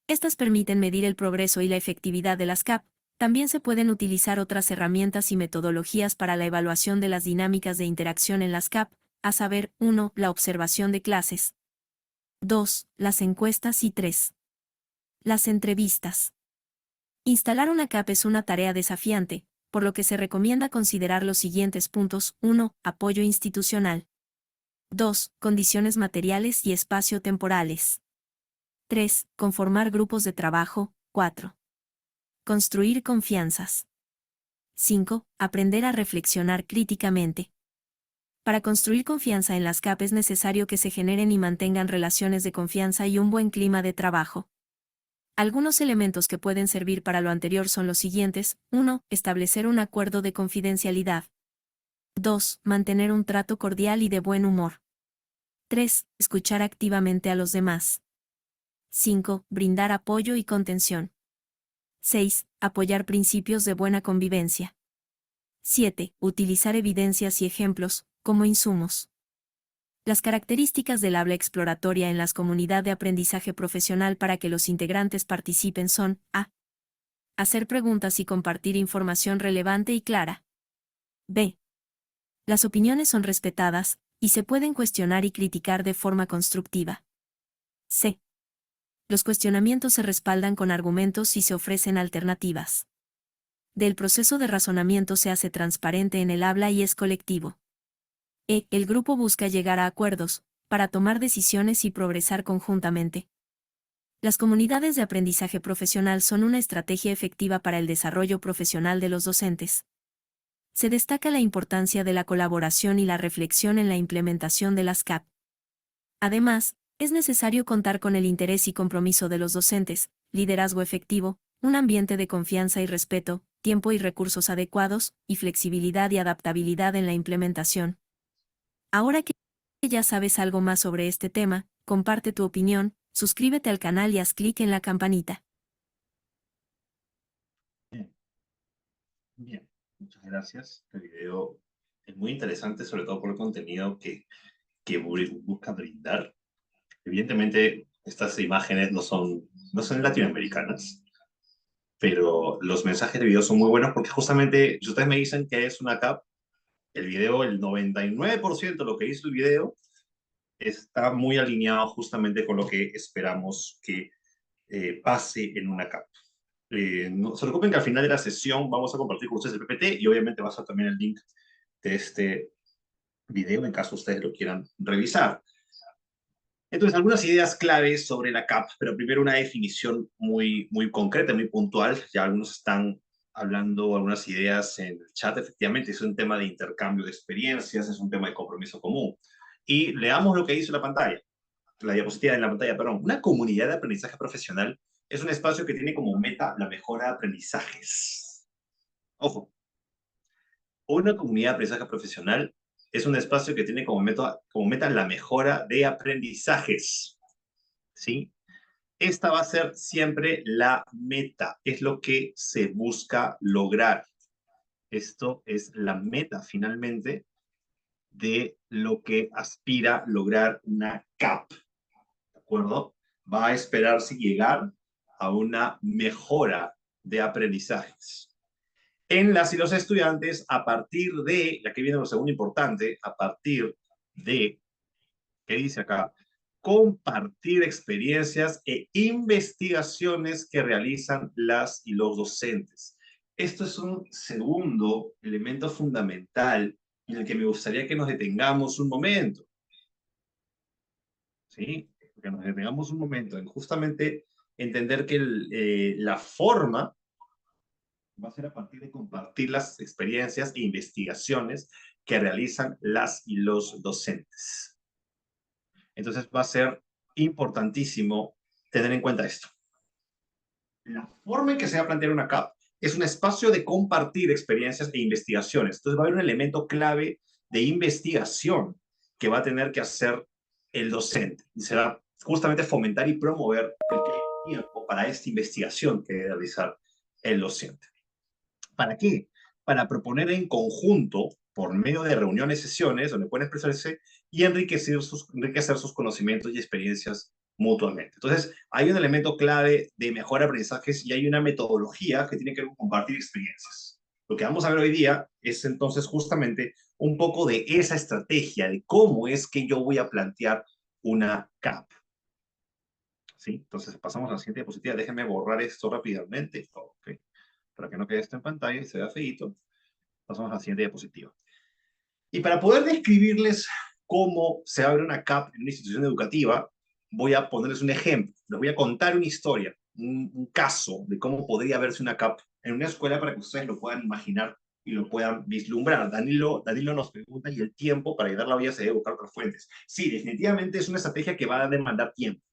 Estas permiten medir el progreso y la efectividad de las CAP, También se pueden utilizar otras herramientas y metodologías para la evaluación de las dinámicas de interacción en las CAP, a saber, 1. La observación de clases. 2. Las encuestas y 3. Las entrevistas. Instalar una CAP es una tarea desafiante, por lo que se recomienda considerar los siguientes puntos. 1. Apoyo institucional. 2. Condiciones materiales y espacio-temporales. 3. Conformar grupos de trabajo. 4. Construir confianzas. 5. Aprender a reflexionar críticamente. Para construir confianza en las CAP es necesario que se generen y mantengan relaciones de confianza y un buen clima de trabajo. Algunos elementos que pueden servir para lo anterior son los siguientes. 1. Establecer un acuerdo de confidencialidad. 2. Mantener un trato cordial y de buen humor. 3. Escuchar activamente a los demás. 5. Brindar apoyo y contención. 6. Apoyar principios de buena convivencia. 7. Utilizar evidencias y ejemplos, como insumos. Las características del habla exploratoria en las comunidades de aprendizaje profesional para que los integrantes participen son: a. Hacer preguntas y compartir información relevante y clara. b. Las opiniones son respetadas, y se pueden cuestionar y criticar de forma constructiva. c. Los cuestionamientos se respaldan con argumentos y se ofrecen alternativas. d. El proceso de razonamiento se hace transparente en el habla y es colectivo. El grupo busca llegar a acuerdos, para tomar decisiones y progresar conjuntamente. Las comunidades de aprendizaje profesional son una estrategia efectiva para el desarrollo profesional de los docentes. Se destaca la importancia de la colaboración y la reflexión en la implementación de las CAP. Además, es necesario contar con el interés y compromiso de los docentes, liderazgo efectivo, un ambiente de confianza y respeto, tiempo y recursos adecuados, y flexibilidad y adaptabilidad en la implementación. Ahora que ya sabes algo más sobre este tema, comparte tu opinión, suscríbete al canal y haz clic en la campanita. Bien, bien, muchas gracias. El video es muy interesante, sobre todo por el contenido que busca brindar. Evidentemente, estas imágenes no son latinoamericanas, pero los mensajes de video son muy buenos porque justamente, si ustedes me dicen que es una CAP, el video, el 99% de lo que hizo el video está muy alineado justamente con lo que esperamos que pase en una CAP. No se preocupen que al final de la sesión vamos a compartir con ustedes el PPT y obviamente va a estar también el link de este video en caso ustedes lo quieran revisar. Entonces, algunas ideas claves sobre la CAP, pero primero una definición muy concreta, muy puntual. Ya algunos están hablando algunas ideas en el chat. Efectivamente, es un tema de intercambio de experiencias, es un tema de compromiso común. Y leamos lo que dice la pantalla, la diapositiva en la pantalla, perdón. Una comunidad de aprendizaje profesional es un espacio que tiene como meta la mejora de aprendizajes. Ojo, una comunidad de aprendizaje profesional es un espacio que tiene como meta la mejora de aprendizajes. ¿Sí? Esta va a ser siempre la meta, es lo que se busca lograr. Esto es la meta finalmente de lo que aspira lograr una CAP, ¿de acuerdo? Va a esperarse llegar a una mejora de aprendizajes. En las y los estudiantes, a partir de, y aquí viene lo segundo importante, a partir de, ¿qué dice acá? Compartir experiencias e investigaciones que realizan las y los docentes. Esto es un segundo elemento fundamental en el que me gustaría que nos detengamos un momento. ¿Sí? Que nos detengamos un momento en justamente entender que la forma va a ser a partir de compartir las experiencias e investigaciones que realizan las y los docentes. Entonces va a ser importantísimo tener en cuenta esto. La forma en que se va a plantear una CAP es un espacio de compartir experiencias e investigaciones. Entonces va a haber un elemento clave de investigación que va a tener que hacer el docente. Y será justamente fomentar y promover el tiempo para esta investigación que debe realizar el docente. ¿Para qué? Para proponer en conjunto, por medio de reuniones, sesiones, donde pueden expresarse y enriquecer sus conocimientos y experiencias mutuamente. Entonces, hay un elemento clave de mejora de aprendizajes y hay una metodología que tiene que ver con compartir experiencias. Lo que vamos a ver hoy día es entonces justamente un poco de esa estrategia, de cómo es que yo voy a plantear una CAP. ¿Sí? Entonces pasamos a la siguiente diapositiva. Déjenme borrar esto rápidamente. Ok. Para que no quede esto en pantalla y se vea feíto. Pasamos a la siguiente diapositiva. Y para poder describirles cómo se abre una CAP en una institución educativa, voy a ponerles un ejemplo. Les voy a contar una historia, un caso de cómo podría verse una CAP en una escuela para que ustedes lo puedan imaginar y lo puedan vislumbrar. Danilo nos pregunta, ¿y el tiempo para llegar a la vía se debe buscar otras fuentes? Sí, definitivamente es una estrategia que va a demandar tiempo.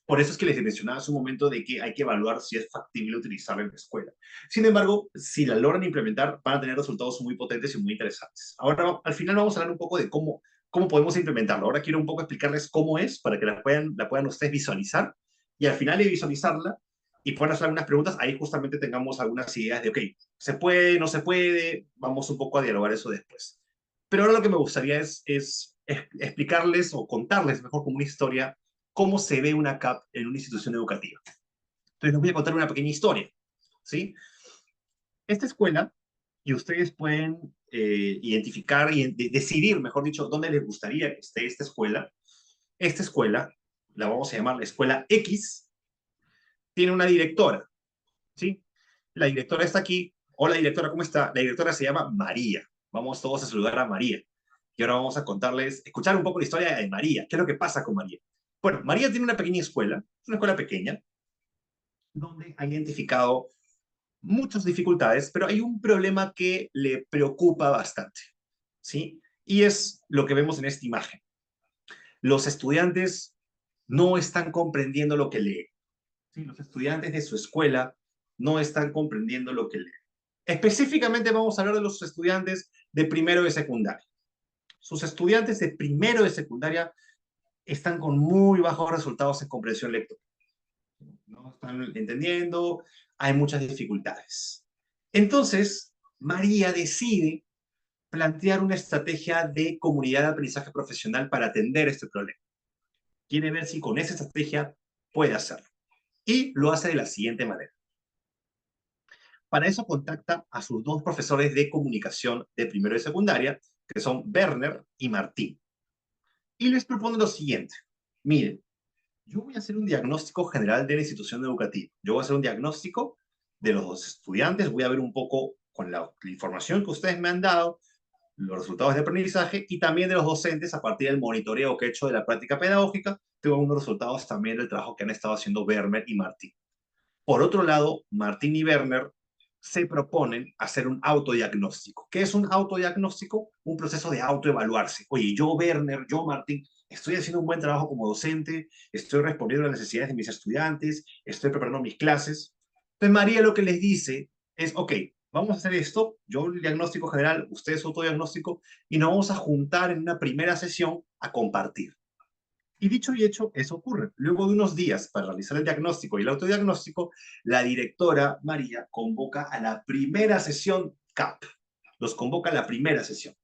Por eso es que les mencionaba hace un momento de que hay que evaluar si es factible utilizarla en la escuela. Sin embargo, si la logran implementar, van a tener resultados muy potentes y muy interesantes. Ahora, al final vamos a hablar un poco de cómo podemos implementarlo. Ahora quiero un poco explicarles cómo es para que la puedan ustedes visualizar y al final de visualizarla y puedan hacer algunas preguntas, ahí justamente tengamos algunas ideas de, ok, ¿se puede, no se puede? Vamos un poco a dialogar eso después. Pero ahora lo que me gustaría es explicarles o contarles mejor como una historia cómo se ve una CAP en una institución educativa. Entonces les voy a contar una pequeña historia, ¿sí? Esta escuela, y ustedes pueden identificar y decidir, mejor dicho, dónde les gustaría que esté esta escuela. Esta escuela, la vamos a llamar la escuela X, tiene una directora, ¿sí? La directora está aquí. Hola, directora, ¿cómo está? La directora se llama María. Vamos todos a saludar a María. Y ahora vamos a contarles, escuchar un poco la historia de María. ¿Qué es lo que pasa con María? Bueno, María tiene una pequeña escuela, es una escuela pequeña, donde ha identificado muchas dificultades, pero hay un problema que le preocupa bastante, ¿sí? Y es lo que vemos en esta imagen. Los estudiantes no están comprendiendo lo que leen. ¿Sí? Los estudiantes de su escuela no están comprendiendo lo que leen. Específicamente vamos a hablar de los estudiantes de primero de secundaria. Sus estudiantes de primero de secundaria están con muy bajos resultados en comprensión lectora. No están entendiendo, hay muchas dificultades. Entonces, María decide plantear una estrategia de comunidad de aprendizaje profesional para atender este problema. Quiere ver si con esa estrategia puede hacerlo. Y lo hace de la siguiente manera. Para eso contacta a sus dos profesores de comunicación de primero y secundaria, que son Werner y Martín. Y les propone lo siguiente. Miren, yo voy a hacer un diagnóstico general de la institución educativa. Yo voy a hacer un diagnóstico de los dos estudiantes, voy a ver un poco con la información que ustedes me han dado, los resultados de aprendizaje y también de los docentes a partir del monitoreo que he hecho de la práctica pedagógica, tengo unos resultados también del trabajo que han estado haciendo Werner y Martín. Por otro lado, Martín y Werner se proponen hacer un autodiagnóstico. ¿Qué es un autodiagnóstico? Un proceso de autoevaluarse. Oye, yo, Werner, yo, Martín, estoy haciendo un buen trabajo como docente, estoy respondiendo a las necesidades de mis estudiantes, estoy preparando mis clases. Entonces, María lo que les dice es, ok, vamos a hacer esto, yo el diagnóstico general, ustedes autodiagnóstico, y nos vamos a juntar en una primera sesión a compartir. Y dicho y hecho, eso ocurre. Luego de unos días para realizar el diagnóstico y el autodiagnóstico, la directora María convoca a la primera sesión CAP. Los convoca a la primera sesión.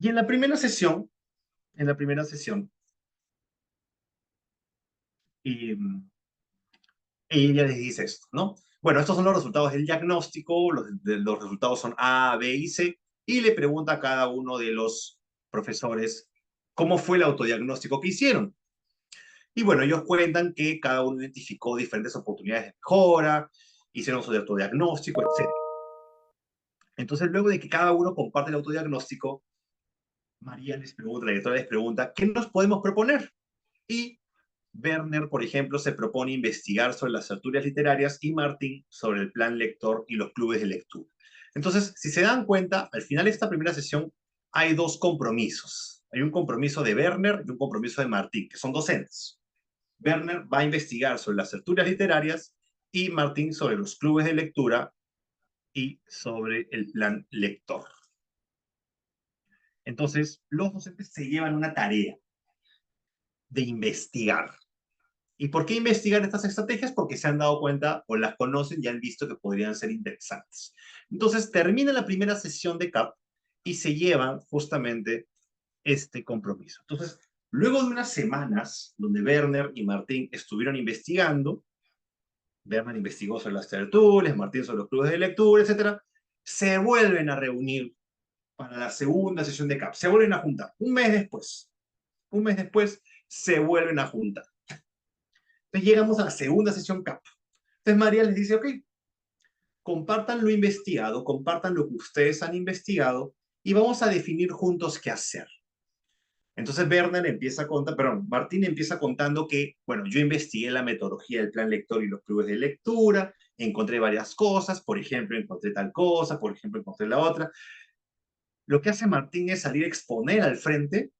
Y en la primera sesión, eh, ella les dice esto, ¿no? Bueno, estos son los resultados del diagnóstico, los resultados son A, B y C, y le pregunta a cada uno de los profesores cómo fue el autodiagnóstico que hicieron. Y bueno, ellos cuentan que cada uno identificó diferentes oportunidades de mejora, hicieron su autodiagnóstico, etc. Entonces, luego de que cada uno comparte el autodiagnóstico, María les pregunta, la directora les pregunta, ¿qué nos podemos proponer? Y Werner, por ejemplo, se propone investigar sobre las tertulias literarias y Martín sobre el plan lector y los clubes de lectura. Entonces, si se dan cuenta, al final de esta primera sesión hay dos compromisos. Hay un compromiso de Werner y un compromiso de Martín, que son docentes. Werner va a investigar sobre las tertulias literarias y Martín sobre los clubes de lectura y sobre el plan lector. Entonces, los docentes se llevan una tarea de investigar. ¿Y por qué investigar estas estrategias? Porque se han dado cuenta o las conocen y han visto que podrían ser interesantes. Entonces, termina la primera sesión de CAP y se llevan justamente este compromiso. Entonces, Luego de unas semanas donde Werner y Martín estuvieron investigando, Werner investigó sobre las tertulias, Martín sobre los clubes de lectura, etcétera, se vuelven a reunir para la segunda sesión de CAP. Se vuelven a juntar. Un mes después, se vuelven a juntar. Entonces llegamos a la segunda sesión CAP. Entonces María les dice, ok, compartan lo investigado, compartan lo que ustedes han investigado y vamos a definir juntos qué hacer. Entonces Martín empieza contando que, bueno, yo investigué la metodología del plan lector y los clubes de lectura, encontré varias cosas, por ejemplo, encontré tal cosa, por ejemplo, encontré la otra. Lo que hace Martín es salir a exponer al frente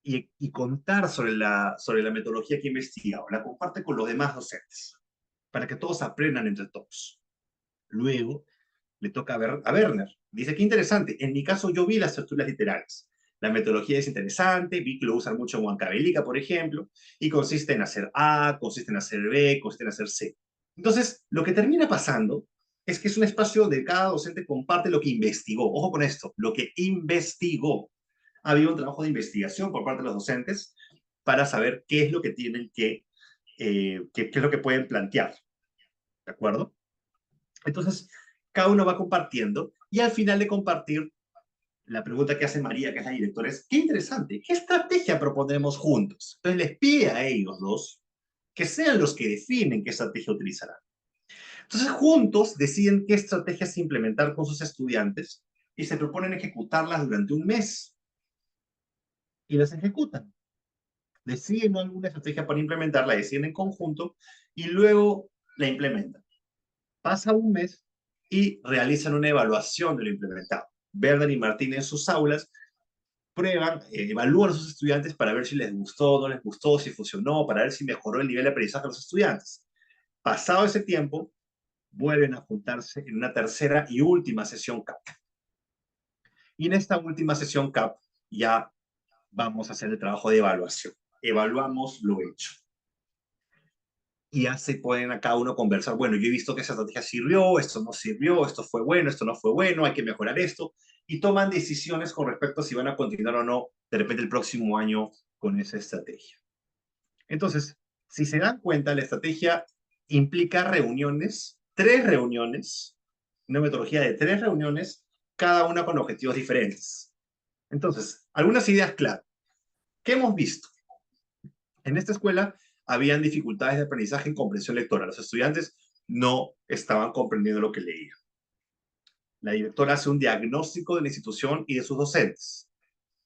y contar sobre la metodología que ha investigado. La comparte con los demás docentes, para que todos aprendan entre todos. Luego, le toca a Werner. Dice, qué interesante, en mi caso yo vi las tertulias literarias. La metodología es interesante, vi que lo usan mucho en Huancavelica, por ejemplo, y consiste en hacer A, consiste en hacer B, consiste en hacer C. Entonces, lo que termina pasando es que es un espacio donde cada docente comparte lo que investigó. Ojo con esto, lo que investigó. Ha habido un trabajo de investigación por parte de los docentes para saber qué es lo que tienen qué es lo que pueden plantear. ¿De acuerdo? Entonces, cada uno va compartiendo y al final de compartir, la pregunta que hace María, que es la directora, es, qué interesante, ¿qué estrategia proponemos juntos? Entonces les pide a ellos dos que sean los que definen qué estrategia utilizarán. Entonces juntos deciden qué estrategias implementar con sus estudiantes y se proponen ejecutarlas durante un mes. Y las ejecutan. Deciden alguna estrategia para implementarla, deciden en conjunto y luego la implementan. Pasa un mes y realizan una evaluación de lo implementado. Werner y Martín en sus aulas prueban, evalúan a sus estudiantes para ver si les gustó, no les gustó, si funcionó, para ver si mejoró el nivel de aprendizaje de los estudiantes. Pasado ese tiempo, vuelven a juntarse en una tercera y última sesión CAP. Y en esta última sesión CAP ya vamos a hacer el trabajo de evaluación. Evaluamos lo hecho. Y ya se pueden a cada uno conversar, bueno, yo he visto que esa estrategia sirvió, esto no sirvió, esto fue bueno, esto no fue bueno, hay que mejorar esto, y toman decisiones con respecto a si van a continuar o no, de repente el próximo año con esa estrategia. Entonces, si se dan cuenta, la estrategia implica reuniones, 3 reuniones, una metodología de 3 reuniones, cada una con objetivos diferentes. Entonces, algunas ideas claras. ¿Qué hemos visto? En esta escuela habían dificultades de aprendizaje en comprensión lectora. Los estudiantes no estaban comprendiendo lo que leían. La directora hace un diagnóstico de la institución y de sus docentes.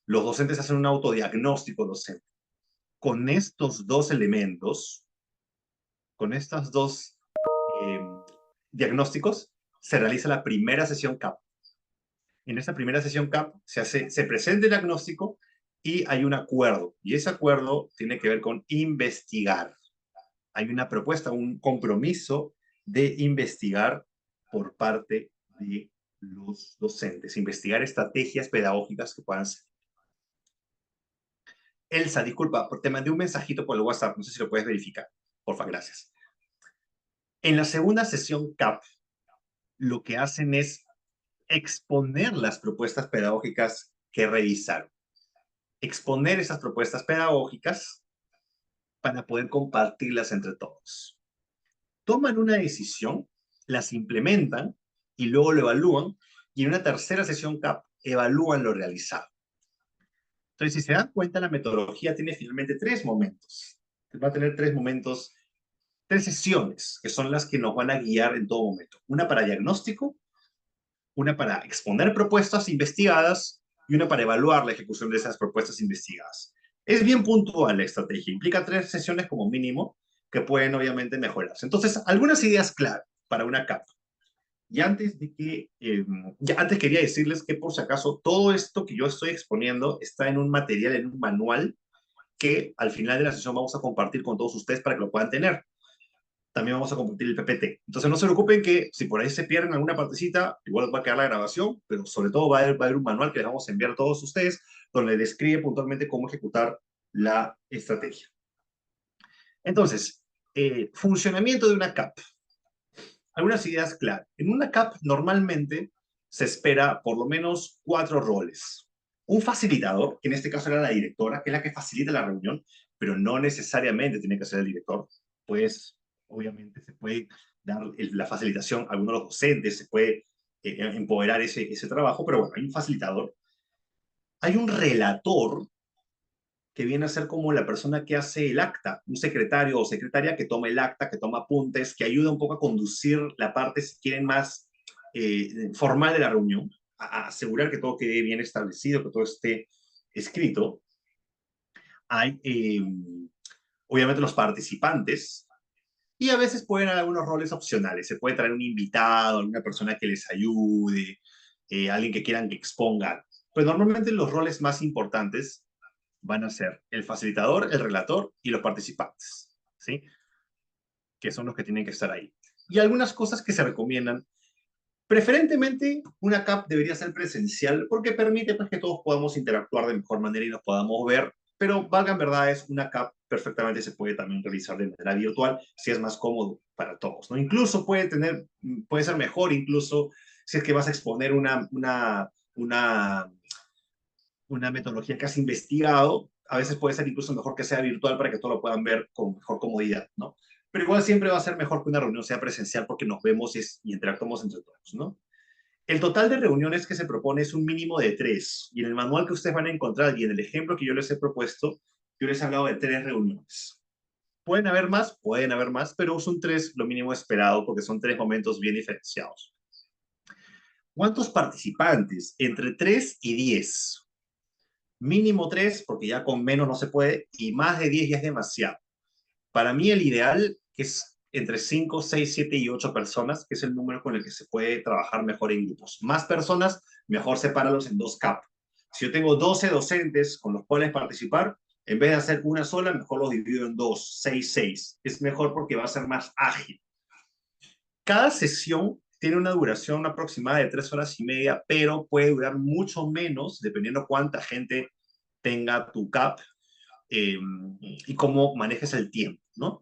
Los docentes hacen un autodiagnóstico docente. Con estos dos elementos, con estos dos diagnósticos, se realiza la primera sesión CAP. En esa primera sesión CAP se presenta el diagnóstico y hay un acuerdo. Y ese acuerdo tiene que ver con investigar. Hay una propuesta, un compromiso de investigar por parte de los docentes, investigar estrategias pedagógicas que puedan ser. Elsa, disculpa, te mandé un mensajito por el WhatsApp, no sé si lo puedes verificar. Porfa, gracias. En la segunda sesión CAP, lo que hacen es exponer las propuestas pedagógicas que revisaron. Exponer esas propuestas pedagógicas para poder compartirlas entre todos. Toman una decisión, las implementan y luego lo evalúan y en una tercera sesión CAP evalúan lo realizado. Entonces, si se dan cuenta, la metodología tiene finalmente 3 momentos. Va a tener 3 momentos, 3 sesiones, que son las que nos van a guiar en todo momento. Una para diagnóstico, una para exponer propuestas investigadas y una para evaluar la ejecución de esas propuestas investigadas. Es bien puntual la estrategia, implica 3 sesiones como mínimo que pueden obviamente mejorarse. Entonces, algunas ideas clave para una CAP. Y antes antes quería decirles que por si acaso todo esto que yo estoy exponiendo está en un material, en un manual que al final de la sesión vamos a compartir con todos ustedes para que lo puedan tener. También vamos a compartir el PPT. Entonces no se preocupen que si por ahí se pierden alguna partecita, igual va a quedar la grabación, pero sobre todo va a haber un manual que les vamos a enviar a todos ustedes donde describe puntualmente cómo ejecutar la estrategia. Entonces, funcionamiento de una CAP. Algunas ideas claras. En una CAP normalmente se espera por lo menos 4 roles. un facilitador, que en este caso era la directora, que es la que facilita la reunión, pero no necesariamente tiene que ser el director, pues obviamente se puede dar la facilitación a alguno de los docentes, se puede empoderar ese trabajo, pero bueno, hay un facilitador. Hay un relator que viene a ser como la persona que hace el acta, un secretario o secretaria que toma el acta, que toma apuntes, que ayuda un poco a conducir la parte, si quieren, más formal de la reunión, a asegurar que todo quede bien establecido, que todo esté escrito. Hay, obviamente, los participantes, y a veces pueden haber algunos roles opcionales. Se puede traer un invitado, alguna persona que les ayude, alguien que quieran que exponga. Pero normalmente los roles más importantes van a ser el facilitador, el relator y los participantes, ¿sí? Que son los que tienen que estar ahí. Y algunas cosas que se recomiendan. Preferentemente, una CAP debería ser presencial porque permite pues, que todos podamos interactuar de mejor manera y nos podamos ver, pero valgan verdades, una CAP perfectamente se puede también realizar de manera virtual si es más cómodo para todos, ¿no? Incluso puede ser mejor, incluso si es que vas a exponer una metodología que has investigado, a veces puede ser incluso mejor que sea virtual para que todos lo puedan ver con mejor comodidad, ¿no? Pero igual siempre va a ser mejor que una reunión sea presencial porque nos vemos y interactuamos entre todos, ¿no? El total de reuniones que se propone es un mínimo de 3, y en el manual que ustedes van a encontrar y en el ejemplo que yo les he propuesto, yo les he hablado de 3 reuniones. Pueden haber más, pero son 3 lo mínimo esperado porque son 3 momentos bien diferenciados. ¿Cuántos participantes? Entre 3 y 10. Mínimo 3, porque ya con menos no se puede, y más de 10 ya es demasiado. Para mí el ideal es entre 5, 6, 7 y 8 personas, que es el número con el que se puede trabajar mejor en grupos. Más personas, mejor sepáralo en 2 CAP. Si yo tengo 12 docentes con los cuales participar, en vez de hacer una sola, mejor los divido en 2, 6, 6. Es mejor porque va a ser más ágil. Cada sesión tiene una duración aproximada de 3 horas y media, pero puede durar mucho menos dependiendo cuánta gente tenga tu CAP y cómo manejes el tiempo, ¿no?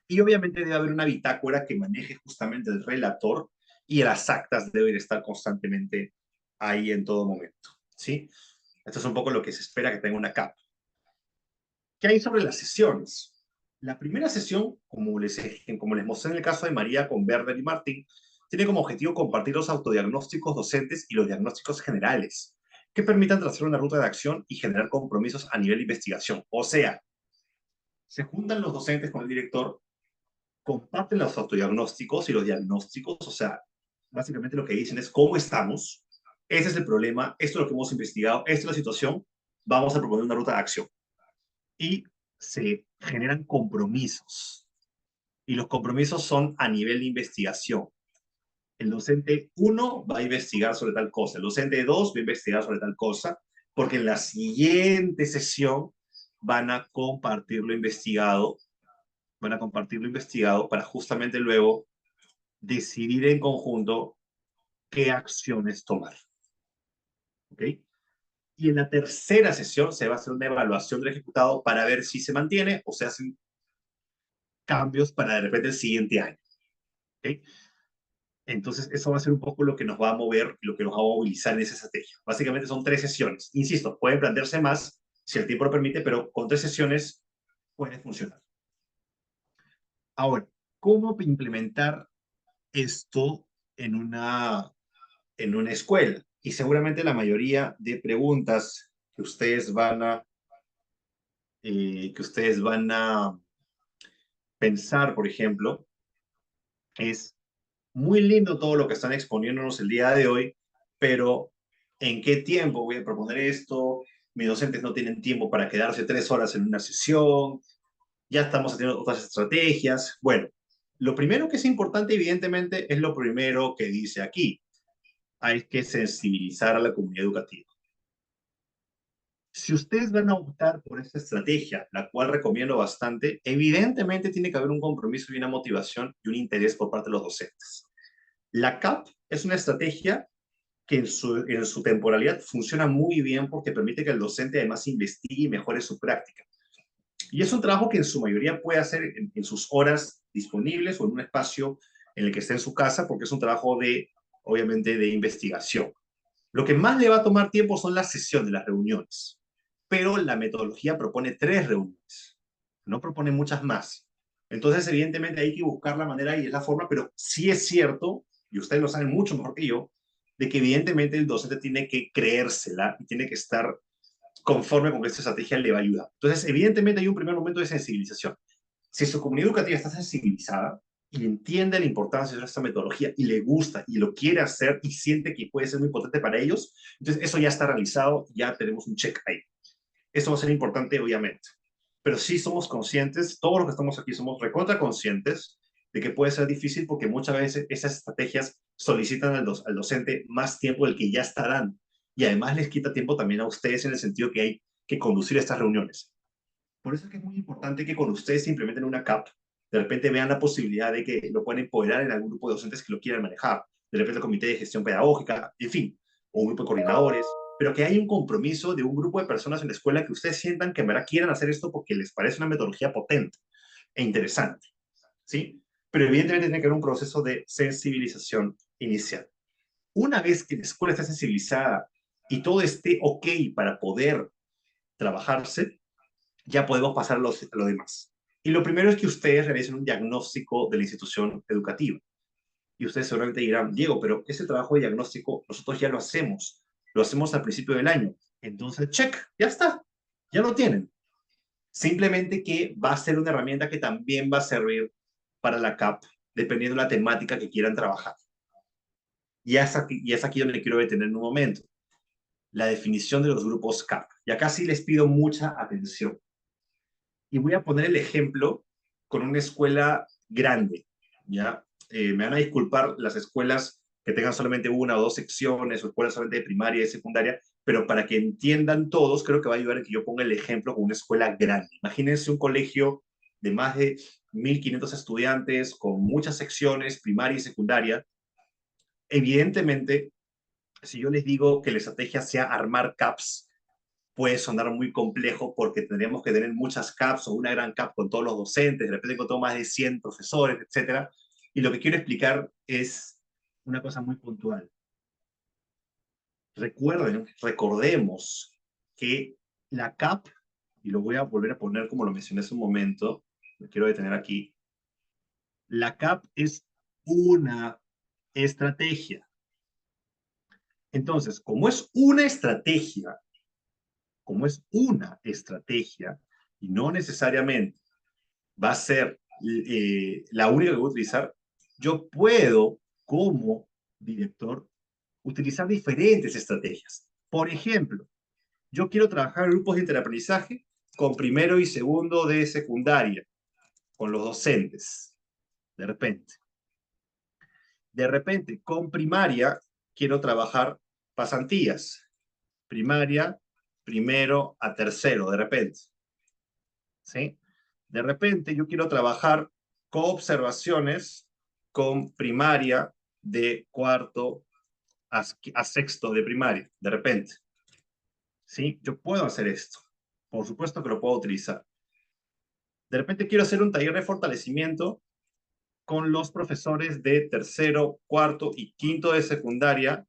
Y obviamente debe haber una bitácora que maneje justamente el relator y las actas deben estar constantemente ahí en todo momento, ¿sí? Esto es un poco lo que se espera que tenga una CAP. ¿Qué hay sobre las sesiones? La primera sesión, como les mostré en el caso de María con Werder y Martín, tiene como objetivo compartir los autodiagnósticos docentes y los diagnósticos generales, que permitan trazar una ruta de acción y generar compromisos a nivel de investigación. O sea, se juntan los docentes con el director, comparten los autodiagnósticos y los diagnósticos, o sea, básicamente lo que dicen es cómo estamos, ese es el problema, esto es lo que hemos investigado, esta es la situación, vamos a proponer una ruta de acción. Y se generan compromisos. Y los compromisos son a nivel de investigación. El docente 1 va a investigar sobre tal cosa, el docente 2 va a investigar sobre tal cosa, porque en la siguiente sesión van a compartir lo investigado, para justamente luego decidir en conjunto qué acciones tomar. ¿Ok? Y en la tercera sesión se va a hacer una evaluación del ejecutado para ver si se mantiene o se hacen cambios para de repente el siguiente año. ¿Ok? Entonces, eso va a ser un poco lo que nos va a mover y lo que nos va a movilizar en esa estrategia. Básicamente son 3 sesiones. Insisto, pueden plantearse más si el tiempo lo permite, pero con 3 sesiones puede funcionar. Ahora, ¿cómo implementar esto en una escuela? Y seguramente la mayoría de preguntas que ustedes van a pensar, por ejemplo, es muy lindo todo lo que están exponiéndonos el día de hoy, pero ¿en qué tiempo voy a proponer esto? Mis docentes no tienen tiempo para quedarse 3 horas en una sesión, ya estamos haciendo otras estrategias. Bueno, lo primero que es importante, evidentemente, es lo primero que dice aquí. Hay que sensibilizar a la comunidad educativa. Si ustedes van a optar por esta estrategia, la cual recomiendo bastante, evidentemente tiene que haber un compromiso y una motivación y un interés por parte de los docentes. La CAP es una estrategia que en su temporalidad funciona muy bien porque permite que el docente además investigue y mejore su práctica. Y es un trabajo que en su mayoría puede hacer en sus horas disponibles o en un espacio en el que esté en su casa porque es un trabajo obviamente, de investigación. Lo que más le va a tomar tiempo son las sesiones, las reuniones. Pero la metodología propone 3 reuniones, no propone muchas más. Entonces, evidentemente, hay que buscar la manera y es la forma, pero sí es cierto, y ustedes lo saben mucho mejor que yo, de que evidentemente el docente tiene que creérsela y tiene que estar conforme con que esta estrategia le va a ayudar. Entonces, evidentemente hay un primer momento de sensibilización. Si su comunidad educativa está sensibilizada y entiende la importancia de esta metodología y le gusta y lo quiere hacer y siente que puede ser muy potente para ellos, entonces eso ya está realizado, ya tenemos un check ahí. Eso va a ser importante, obviamente. Pero sí somos conscientes, todos los que estamos aquí somos recontra conscientes de que puede ser difícil porque muchas veces esas estrategias solicitan al docente más tiempo del que ya está dando. Y además les quita tiempo también a ustedes en el sentido que hay que conducir estas reuniones. Por eso es que es muy importante que cuando ustedes implementen una CAP, de repente vean la posibilidad de que lo puedan empoderar en algún grupo de docentes que lo quieran manejar. De repente el comité de gestión pedagógica, en fin, o un grupo de coordinadores, pero que hay un compromiso de un grupo de personas en la escuela que ustedes sientan que en verdad quieran hacer esto porque les parece una metodología potente e interesante, ¿sí? Pero evidentemente tiene que haber un proceso de sensibilización inicial. Una vez que la escuela está sensibilizada y todo esté ok para poder trabajarse, ya podemos pasar a lo demás. Y lo primero es que ustedes realicen un diagnóstico de la institución educativa. Y ustedes seguramente dirán, Diego, pero ese trabajo de diagnóstico nosotros ya lo hacemos al principio del año. Entonces, check, ya está, ya lo tienen. Simplemente que va a ser una herramienta que también va a servir para la CAP, dependiendo de la temática que quieran trabajar. Y es aquí donde quiero detener en un momento. La definición de los grupos CAP. Y acá sí les pido mucha atención. Y voy a poner el ejemplo con una escuela grande, ¿ya? Me van a disculpar las escuelas que tengan solamente 1 o 2 secciones, o escuelas solamente de primaria y secundaria, pero para que entiendan todos, creo que va a ayudar a que yo ponga el ejemplo con una escuela grande. Imagínense un colegio de más de 1.500 estudiantes, con muchas secciones, primaria y secundaria. Evidentemente, si yo les digo que la estrategia sea armar CAPS, puede sonar muy complejo porque tendríamos que tener muchas CAPs o una gran CAP con todos los docentes, de repente con todo más de 100 profesores, etcétera. Y lo que quiero explicar es una cosa muy puntual. Recordemos que la CAP, y lo voy a volver a poner como lo mencioné hace un momento, me quiero detener aquí, la CAP es una estrategia. Entonces, como es una estrategia, y no necesariamente va a ser la única que voy a utilizar, yo puedo, como director, utilizar diferentes estrategias. Por ejemplo, yo quiero trabajar en grupos de interaprendizaje con primero y segundo de secundaria, con los docentes, de repente. De repente, con primaria, quiero trabajar pasantías. Primaria, primero a tercero, de repente. ¿Sí? De repente yo quiero trabajar coobservaciones con primaria de cuarto a sexto de primaria, de repente. ¿Sí? Yo puedo hacer esto. Por supuesto que lo puedo utilizar. De repente quiero hacer un taller de fortalecimiento con los profesores de tercero, cuarto y quinto de secundaria,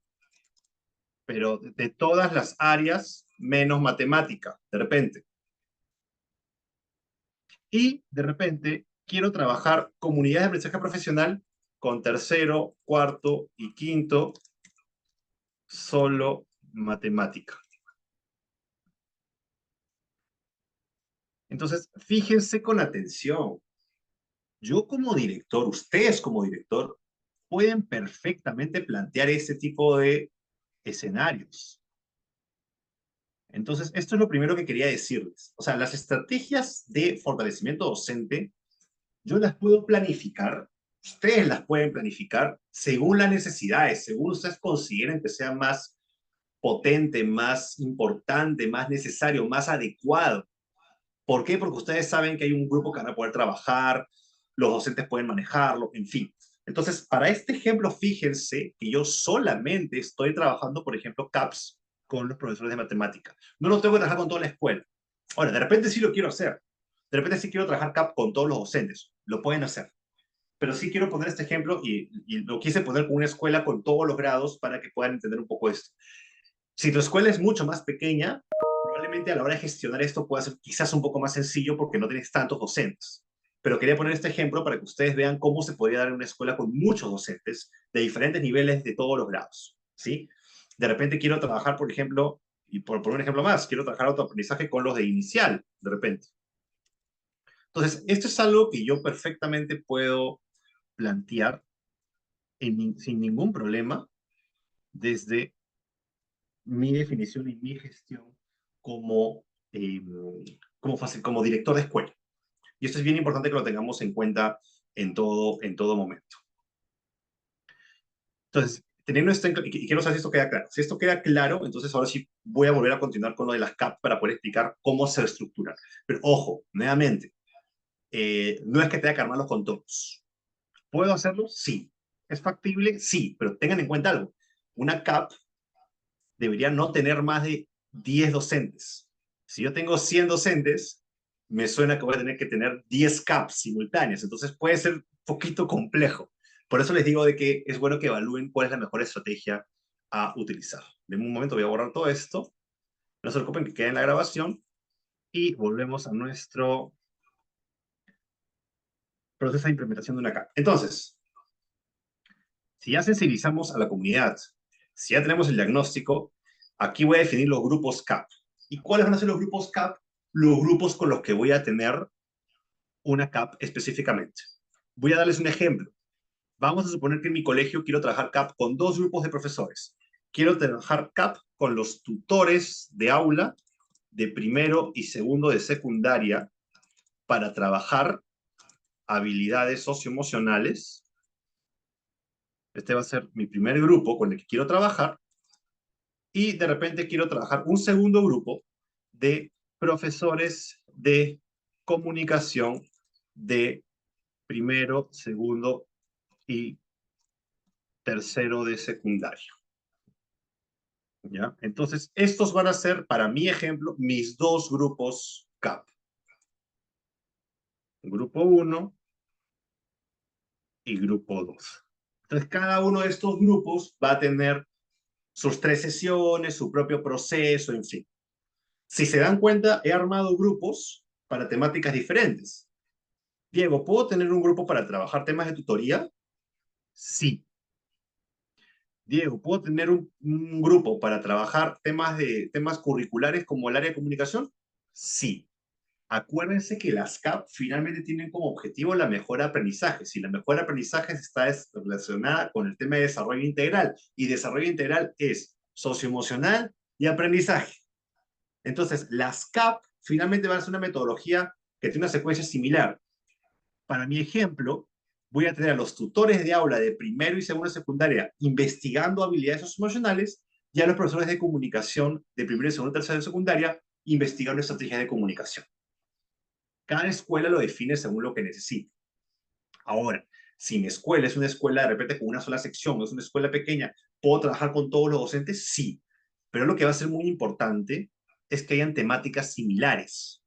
pero de todas las áreas menos matemática, de repente. Y de repente quiero trabajar comunidades de aprendizaje profesional con tercero, cuarto y quinto, solo matemática. Entonces, fíjense con atención. Yo como director, ustedes como director, pueden perfectamente plantear ese tipo de escenarios. Entonces, esto es lo primero que quería decirles. O sea, las estrategias de fortalecimiento docente, yo las puedo planificar, ustedes las pueden planificar según las necesidades, según ustedes consideren que sea más potente, más importante, más necesario, más adecuado. ¿Por qué? Porque ustedes saben que hay un grupo que van a poder trabajar, los docentes pueden manejarlo, en fin. Entonces, para este ejemplo, fíjense que yo solamente estoy trabajando, por ejemplo, CAPS con los profesores de matemática. No lo tengo que trabajar con toda la escuela. Ahora, de repente sí lo quiero hacer. De repente sí quiero trabajar CAP con todos los docentes. Lo pueden hacer. Pero sí quiero poner este ejemplo y lo quise poner con una escuela con todos los grados para que puedan entender un poco esto. Si tu escuela es mucho más pequeña, probablemente a la hora de gestionar esto pueda ser quizás un poco más sencillo porque no tienes tantos docentes. Pero quería poner este ejemplo para que ustedes vean cómo se podría dar en una escuela con muchos docentes de diferentes niveles de todos los grados, ¿sí? De repente quiero trabajar, por ejemplo, y por un ejemplo más, quiero trabajar autoaprendizaje con los de inicial, de repente. Entonces, esto es algo que yo perfectamente puedo plantear sin ningún problema desde mi definición y mi gestión como, eh, como director de escuela. Y esto es bien importante que lo tengamos en cuenta en todo momento. Entonces, teniendo esto y quiero saber si esto queda claro. Si esto queda claro, entonces ahora sí voy a volver a continuar con lo de las CAP para poder explicar cómo se estructura. Pero ojo, nuevamente, no es que tenga que armarlos con todos. ¿Puedo hacerlo? Sí. ¿Es factible? Sí, pero tengan en cuenta algo. Una CAP debería no tener más de 10 docentes. Si yo tengo 100 docentes, me suena que voy a tener que tener 10 CAPs simultáneas, entonces puede ser un poquito complejo. Por eso les digo de que es bueno que evalúen cuál es la mejor estrategia a utilizar. De un momento voy a borrar todo esto, no se preocupen que quede en la grabación y volvemos a nuestro proceso de implementación de una CAP. Entonces, si ya sensibilizamos a la comunidad, si ya tenemos el diagnóstico, aquí voy a definir los grupos CAP. ¿Y cuáles van a ser los grupos CAP? Los grupos con los que voy a tener una CAP específicamente. Voy a darles un ejemplo. Vamos a suponer que en mi colegio quiero trabajar CAP con dos grupos de profesores. Quiero trabajar CAP con los tutores de aula de primero y segundo de secundaria para trabajar habilidades socioemocionales. Este va a ser mi primer grupo con el que quiero trabajar. Y de repente quiero trabajar un segundo grupo de profesores de comunicación de primero, segundo y tercero de secundaria. ¿Ya? Entonces, estos van a ser, para mi ejemplo, mis dos grupos CAP. Grupo 1 y grupo 2. Entonces, cada uno de estos grupos va a tener sus 3 sesiones, su propio proceso, en fin. Si se dan cuenta, he armado grupos para temáticas diferentes. Diego, ¿puedo tener un grupo para trabajar temas de tutoría? Sí. Diego, ¿puedo tener un grupo para trabajar temas curriculares como el área de comunicación? Sí. Acuérdense que las CAP finalmente tienen como objetivo la mejora de aprendizaje. Si la mejora de aprendizaje está relacionada con el tema de desarrollo integral, y desarrollo integral es socioemocional y aprendizaje. Entonces, las CAP finalmente van a ser una metodología que tiene una secuencia similar. Para mi ejemplo, voy a tener a los tutores de aula de primero y segundo de secundaria investigando habilidades socioemocionales y a los profesores de comunicación de primero y segundo y tercero de secundaria investigando estrategias de comunicación. Cada escuela lo define según lo que necesite. Ahora, si mi escuela es una escuela de repente con una sola sección, es una escuela pequeña, ¿puedo trabajar con todos los docentes? Sí. Pero lo que va a ser muy importante es que hayan temáticas similares.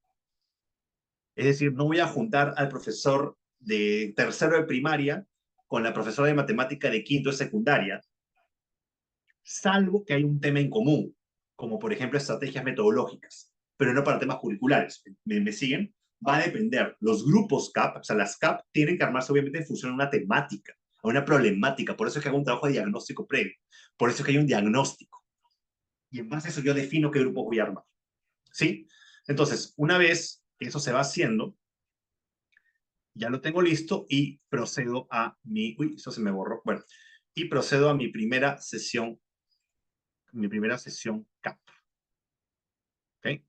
Es decir, no voy a juntar al profesor de tercero de primaria con la profesora de matemática de quinto de secundaria, salvo que hay un tema en común, como por ejemplo estrategias metodológicas, pero no para temas curriculares. ¿Me siguen? Va a depender. Los grupos CAP, o sea, las CAP tienen que armarse obviamente en función a una temática, a una problemática. Por eso es que hago un trabajo de diagnóstico previo. Por eso es que hay un diagnóstico. Y en base a eso yo defino qué grupos voy a armar. ¿Sí? Entonces, una vez que eso se va haciendo, ya lo tengo listo y procedo a mi, uy, eso se me borró, bueno, y procedo a mi primera sesión CAP. ¿Okay?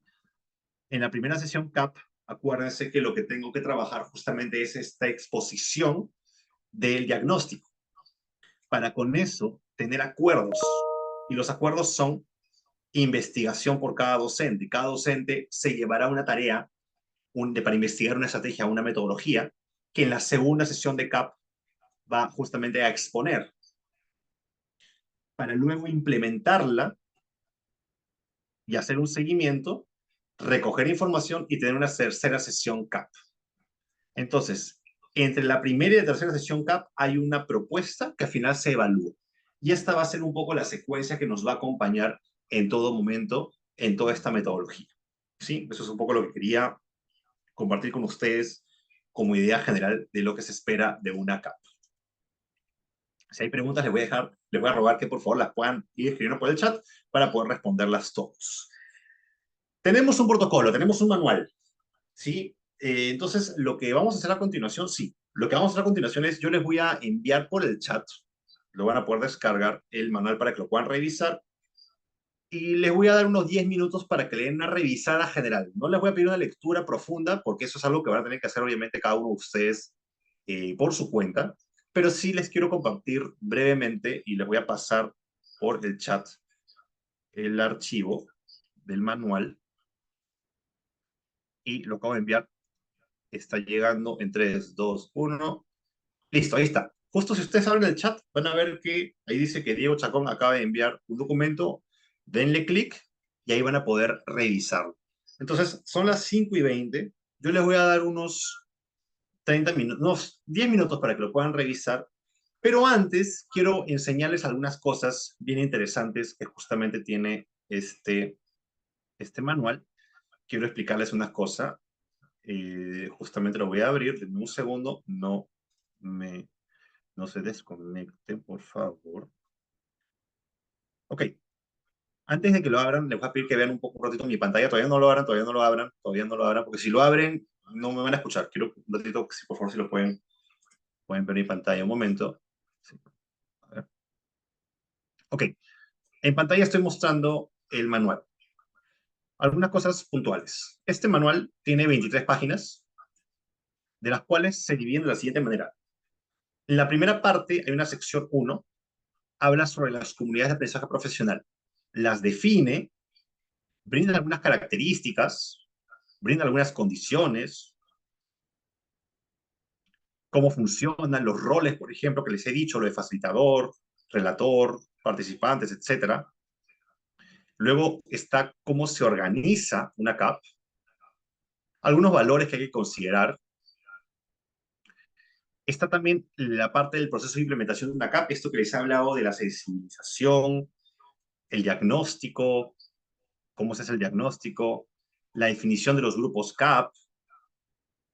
En la primera sesión CAP, acuérdense que lo que tengo que trabajar justamente es esta exposición del diagnóstico. Para con eso, tener acuerdos. Y los acuerdos son investigación por cada docente. Cada docente se llevará una tarea para investigar una estrategia, una metodología, que en la segunda sesión de CAP va justamente a exponer, para luego implementarla y hacer un seguimiento, recoger información y tener una tercera sesión CAP. Entonces, entre la primera y la tercera sesión CAP hay una propuesta que al final se evalúa. Y esta va a ser un poco la secuencia que nos va a acompañar en todo momento, en toda esta metodología. ¿Sí? Eso es un poco lo que quería compartir con ustedes como idea general de lo que se espera de una CAP. Si hay preguntas, les voy a rogar que por favor las puedan ir escribiendo por el chat para poder responderlas todos. Tenemos un protocolo, tenemos un manual, ¿sí? Entonces, lo que vamos a hacer a continuación, sí. Lo que vamos a hacer a continuación es, yo les voy a enviar por el chat, lo van a poder descargar, el manual para que lo puedan revisar, y les voy a dar unos 10 minutos para que le den una revisada general. No les voy a pedir una lectura profunda, porque eso es algo que van a tener que hacer, obviamente, cada uno de ustedes por su cuenta, pero sí les quiero compartir brevemente y les voy a pasar por el chat el archivo del manual y lo acabo de enviar. Está llegando en 3, 2, 1. Listo, ahí está. Justo si ustedes abren el chat, van a ver que ahí dice que Diego Chacón acaba de enviar un documento. Denle clic y ahí van a poder revisarlo. Entonces, son las 5:20. Yo les voy a dar unos 30 minutos, unos 10 minutos para que lo puedan revisar. Pero antes, quiero enseñarles algunas cosas bien interesantes que justamente tiene este manual. Quiero explicarles unas cosas. Justamente lo voy a abrir. En un segundo. No se desconecten, por favor. Ok. Antes de que lo abran, les voy a pedir que vean un ratito mi pantalla. Todavía no lo abran, todavía no lo abran, todavía no lo abran, porque si lo abren, no me van a escuchar. Quiero un ratito, si por favor, si lo pueden ver mi pantalla un momento. Sí. A ver. Ok. En pantalla estoy mostrando el manual. Algunas cosas puntuales. Este manual tiene 23 páginas, de las cuales se dividen de la siguiente manera. En la primera parte hay una sección 1, habla sobre las comunidades de aprendizaje profesional. Las define, brinda algunas características, brinda algunas condiciones, cómo funcionan los roles, por ejemplo, que les he dicho, lo de facilitador, relator, participantes, etc. Luego está cómo se organiza una CAP, algunos valores que hay que considerar. Está también la parte del proceso de implementación de una CAP, esto que les he hablado de la sensibilización, el diagnóstico, cómo se hace el diagnóstico, la definición de los grupos CAP,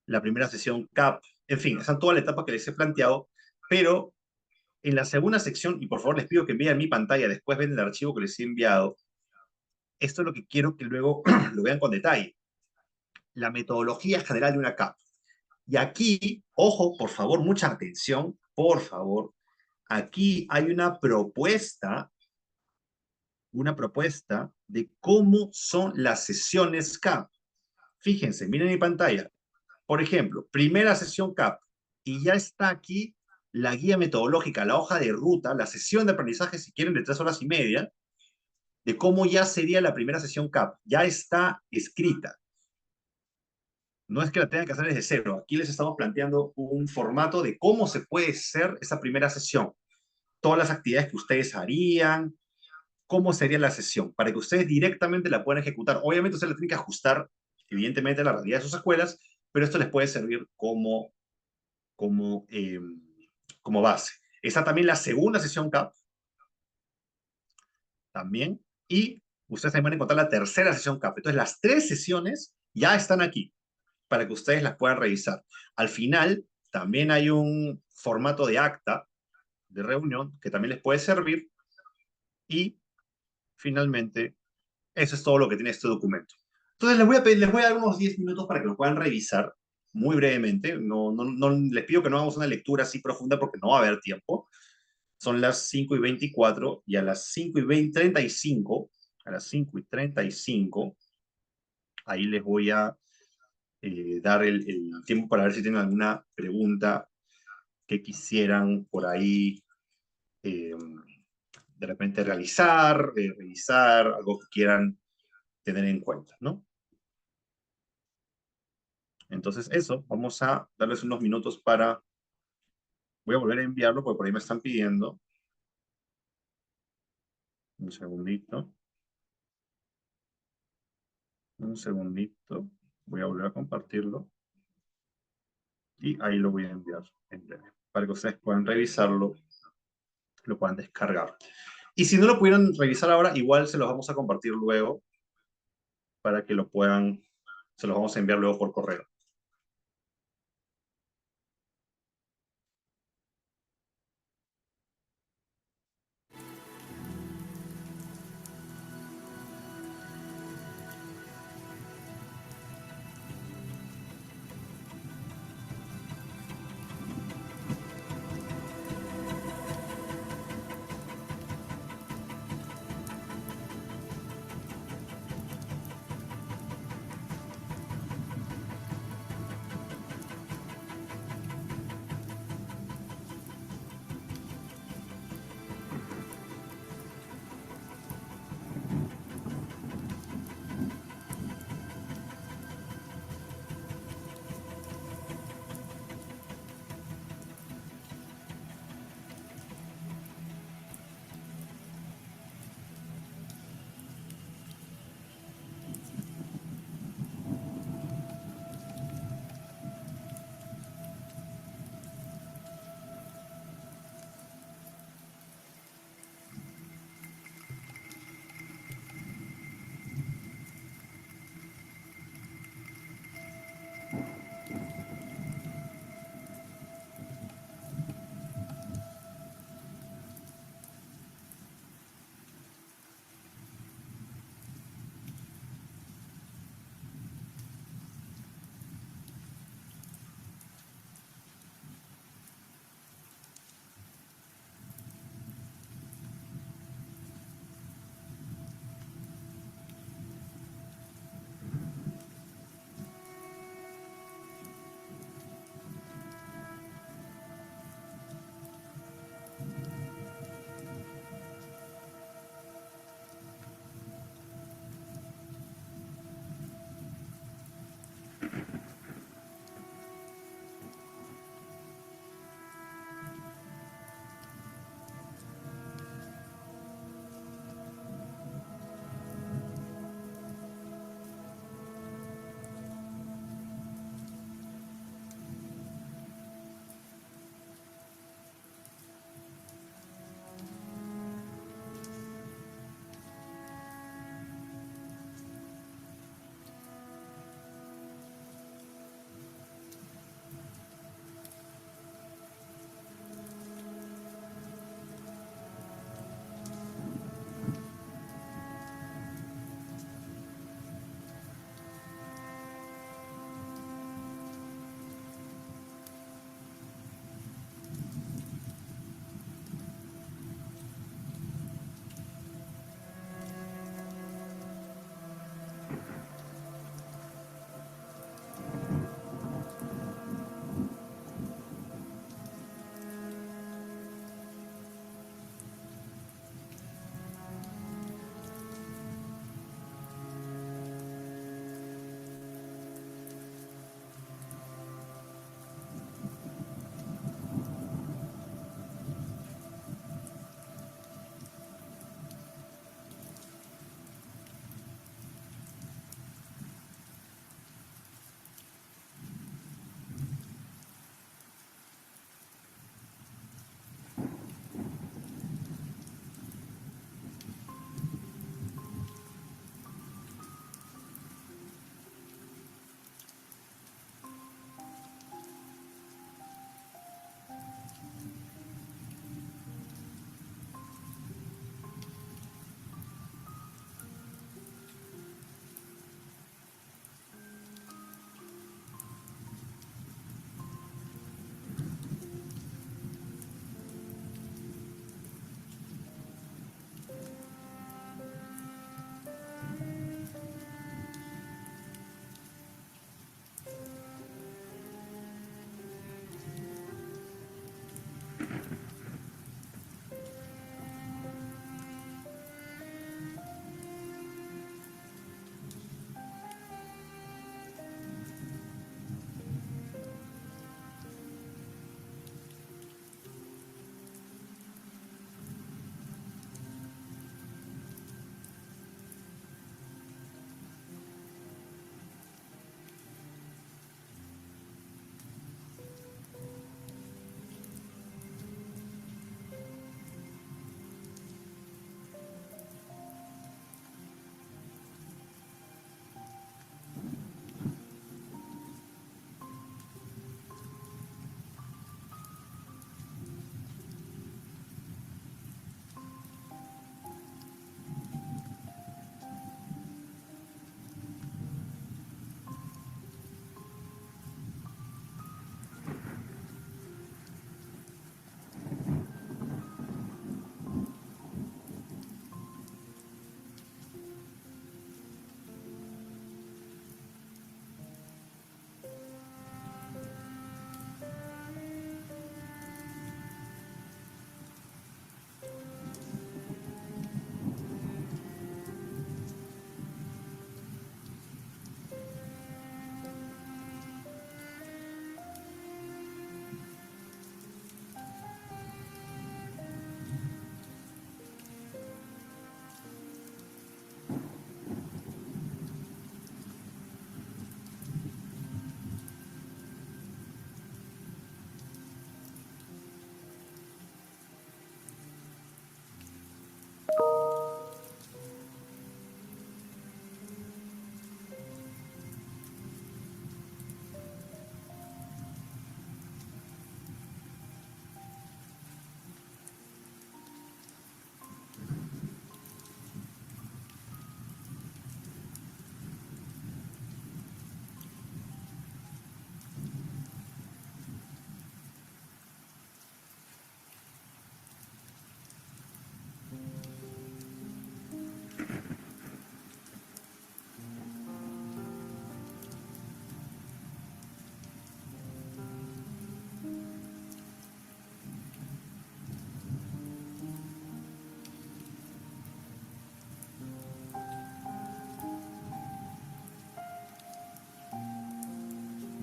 la primera sesión CAP, en fin, esa es toda la etapa que les he planteado, pero en la segunda sección, y por favor les pido que vean mi pantalla, después ven el archivo que les he enviado, esto es lo que quiero que luego lo vean con detalle, la metodología general de una CAP. Y aquí, ojo, por favor, mucha atención, por favor, aquí hay una propuesta de cómo son las sesiones CAP. Fíjense, miren mi pantalla. Por ejemplo, primera sesión CAP, y ya está aquí la guía metodológica, la hoja de ruta, la sesión de aprendizaje, si quieren, de 3 horas y media, de cómo ya sería la primera sesión CAP. Ya está escrita. No es que la tengan que hacer desde cero. Aquí les estamos planteando un formato de cómo se puede hacer esa primera sesión. Todas las actividades que ustedes harían, cómo sería la sesión, para que ustedes directamente la puedan ejecutar. Obviamente ustedes la tienen que ajustar, evidentemente, a la realidad de sus escuelas, pero esto les puede servir como, eh, como base. Está también la segunda sesión CAP, también, y ustedes también van a encontrar la tercera sesión CAP. Entonces, las 3 sesiones ya están aquí, para que ustedes las puedan revisar. Al final, también hay un formato de acta de reunión que también les puede servir, y finalmente, eso es todo lo que tiene este documento. Entonces les voy a dar unos 10 minutos para que lo puedan revisar muy brevemente. No les pido que no hagamos una lectura así profunda porque no va a haber tiempo. Son las 5:24 y a las 5:35, ahí les voy a dar el tiempo para ver si tienen alguna pregunta que quisieran por ahí de repente realizar, revisar, algo que quieran tener en cuenta, ¿no? Entonces eso, vamos a darles unos minutos para... Voy a volver a enviarlo porque por ahí me están pidiendo. Un segundito. Un segundito. Voy a volver a compartirlo. Y ahí lo voy a enviar en breve. Para que ustedes puedan revisarlo, lo puedan descargar. Y si no lo pudieran revisar ahora, igual se los vamos a compartir luego para que lo puedan, se los vamos a enviar luego por correo.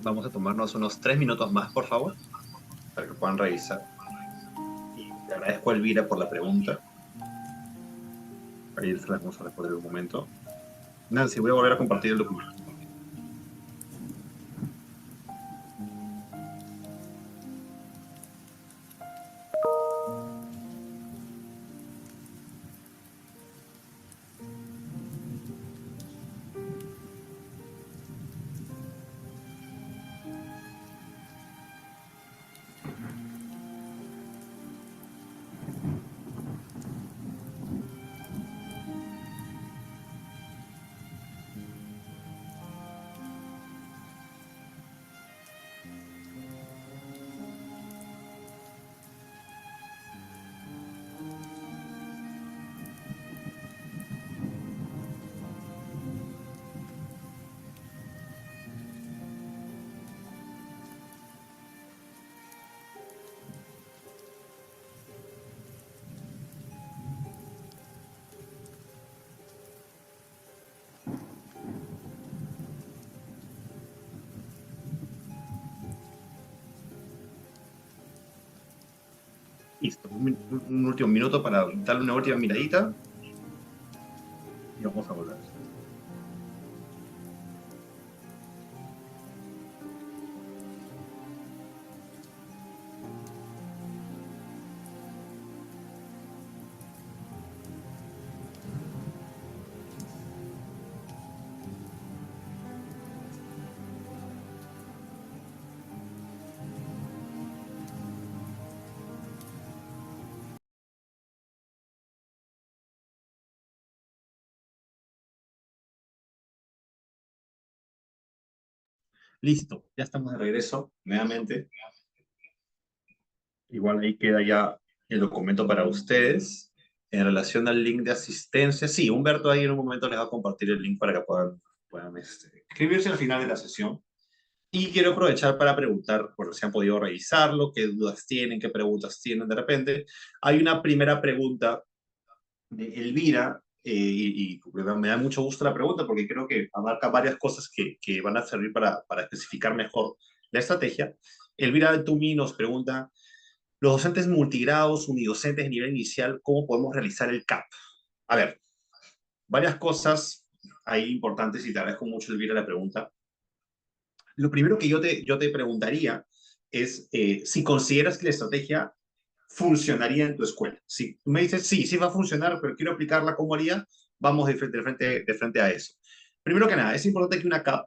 Vamos a tomarnos unos 3 minutos más, por favor, para que puedan revisar. Y te agradezco, Elvira, por la pregunta. Ahí se las vamos a responder en un momento. Nancy, voy a volver a compartir el documento. Listo, un último minuto para darle una última miradita y vamos a volver. Listo, ya estamos de regreso nuevamente. Igual ahí queda ya el documento para ustedes. En relación al link de asistencia, sí, Humberto ahí en un momento les va a compartir el link para que puedan escribirse al final de la sesión. Y quiero aprovechar para preguntar, por si han podido revisarlo, qué dudas tienen, qué preguntas tienen de repente. Hay una primera pregunta de Elvira, y me da mucho gusto la pregunta porque creo que abarca varias cosas que van a servir para especificar mejor la estrategia. Elvira Tumi nos pregunta, los docentes multigrados, unidocentes de nivel inicial, ¿cómo podemos realizar el CAP? A ver, varias cosas ahí importantes y te agradezco mucho, Elvira, la pregunta. Lo primero que yo te preguntaría es si consideras que la estrategia funcionaría en tu escuela. Si tú me dices, sí, sí va a funcionar, pero quiero aplicarla, ¿cómo haría? Vamos de frente a eso. Primero que nada, es importante que una CAP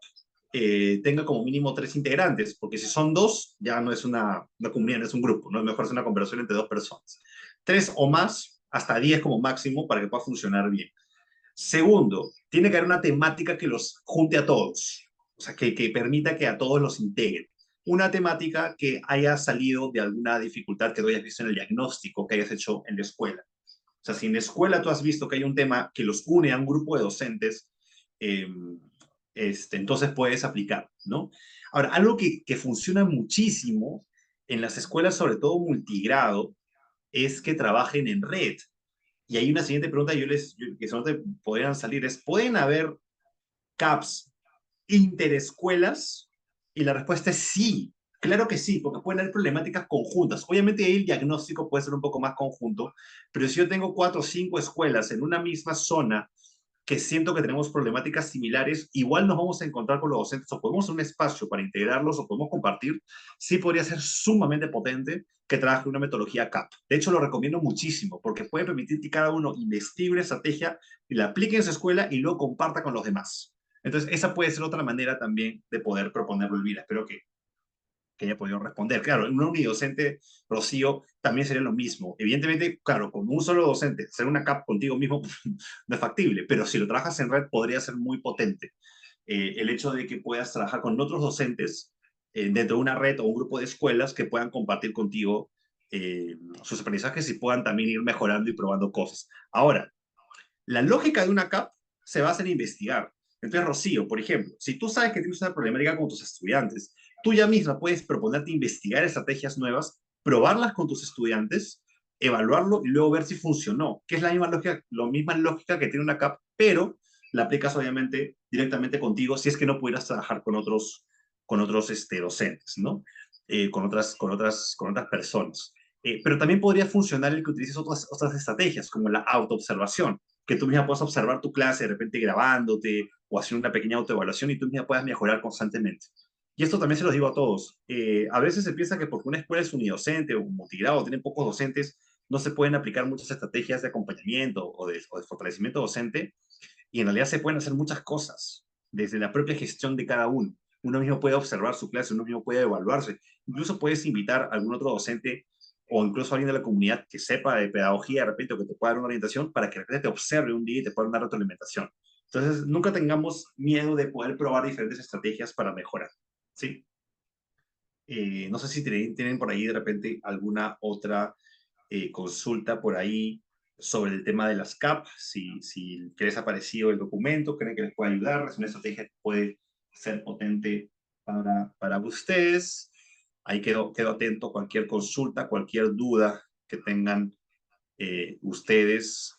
tenga como mínimo 3 integrantes, porque si son dos, ya no es una comunidad, no es un grupo, no es mejor hacer una conversación entre dos personas. 3 o más, hasta 10 como máximo, para que pueda funcionar bien. Segundo, tiene que haber una temática que los junte a todos, o sea, que permita que a todos los integren. Una temática que haya salido de alguna dificultad que tú hayas visto en el diagnóstico que hayas hecho en la escuela. O sea, si en la escuela tú has visto que hay un tema que los une a un grupo de docentes, eh, entonces puedes aplicar, ¿no? Ahora, algo que funciona muchísimo en las escuelas, sobre todo multigrado, es que trabajen en red. Y hay una siguiente pregunta que solo te podrían salir es, ¿pueden haber CAPS interescuelas? Y la respuesta es sí, claro que sí, porque pueden haber problemáticas conjuntas. Obviamente ahí el diagnóstico puede ser un poco más conjunto, pero si yo tengo 4 o 5 escuelas en una misma zona que siento que tenemos problemáticas similares, igual nos vamos a encontrar con los docentes o podemos hacer un espacio para integrarlos o podemos compartir, sí podría ser sumamente potente que trabaje una metodología CAP. De hecho, lo recomiendo muchísimo porque puede permitir que cada uno investigue una estrategia y la aplique en su escuela y luego comparta con los demás. Entonces, esa puede ser otra manera también de poder proponerlo, Elvira. Espero que haya podido responder. Claro, en un unidocente, Rocío, también sería lo mismo. Evidentemente, claro, con un solo docente, hacer una CAP contigo mismo no es factible, pero si lo trabajas en red podría ser muy potente. El hecho de que puedas trabajar con otros docentes dentro de una red o un grupo de escuelas que puedan compartir contigo sus aprendizajes y puedan también ir mejorando y probando cosas. Ahora, la lógica de una CAP se basa en investigar. Entonces, Rocío, por ejemplo, si tú sabes que tienes una problemática con tus estudiantes, tú ya misma puedes proponerte investigar estrategias nuevas, probarlas con tus estudiantes, evaluarlo y luego ver si funcionó, que es la misma lógica que tiene una CAP, pero la aplicas obviamente directamente contigo si es que no pudieras trabajar con otros con otros docentes, ¿no? Con otras personas. Pero también podría funcionar el que utilices otras estrategias, como la autoobservación, que tú misma puedas observar tu clase de repente grabándote o haciendo una pequeña autoevaluación y tú misma puedas mejorar constantemente. Y esto también se los digo a todos. A veces se piensa que porque una escuela es unidocente o multigrado, tienen pocos docentes, no se pueden aplicar muchas estrategias de acompañamiento o de fortalecimiento docente, y en realidad se pueden hacer muchas cosas, desde la propia gestión de cada uno. Uno mismo puede observar su clase, uno mismo puede evaluarse. Incluso puedes invitar a algún otro docente o incluso a alguien de la comunidad que sepa de pedagogía de repente o que te pueda dar una orientación para que de repente te observe un día y te pueda dar una retroalimentación. Entonces, nunca tengamos miedo de poder probar diferentes estrategias para mejorar. ¿Sí? No sé si tienen por ahí de repente alguna otra consulta por ahí sobre el tema de las CAP, si les ha parecido el documento, creen que les puede ayudar, es una estrategia que puede ser potente para ustedes. Ahí quedo atento a cualquier consulta, cualquier duda que tengan ustedes,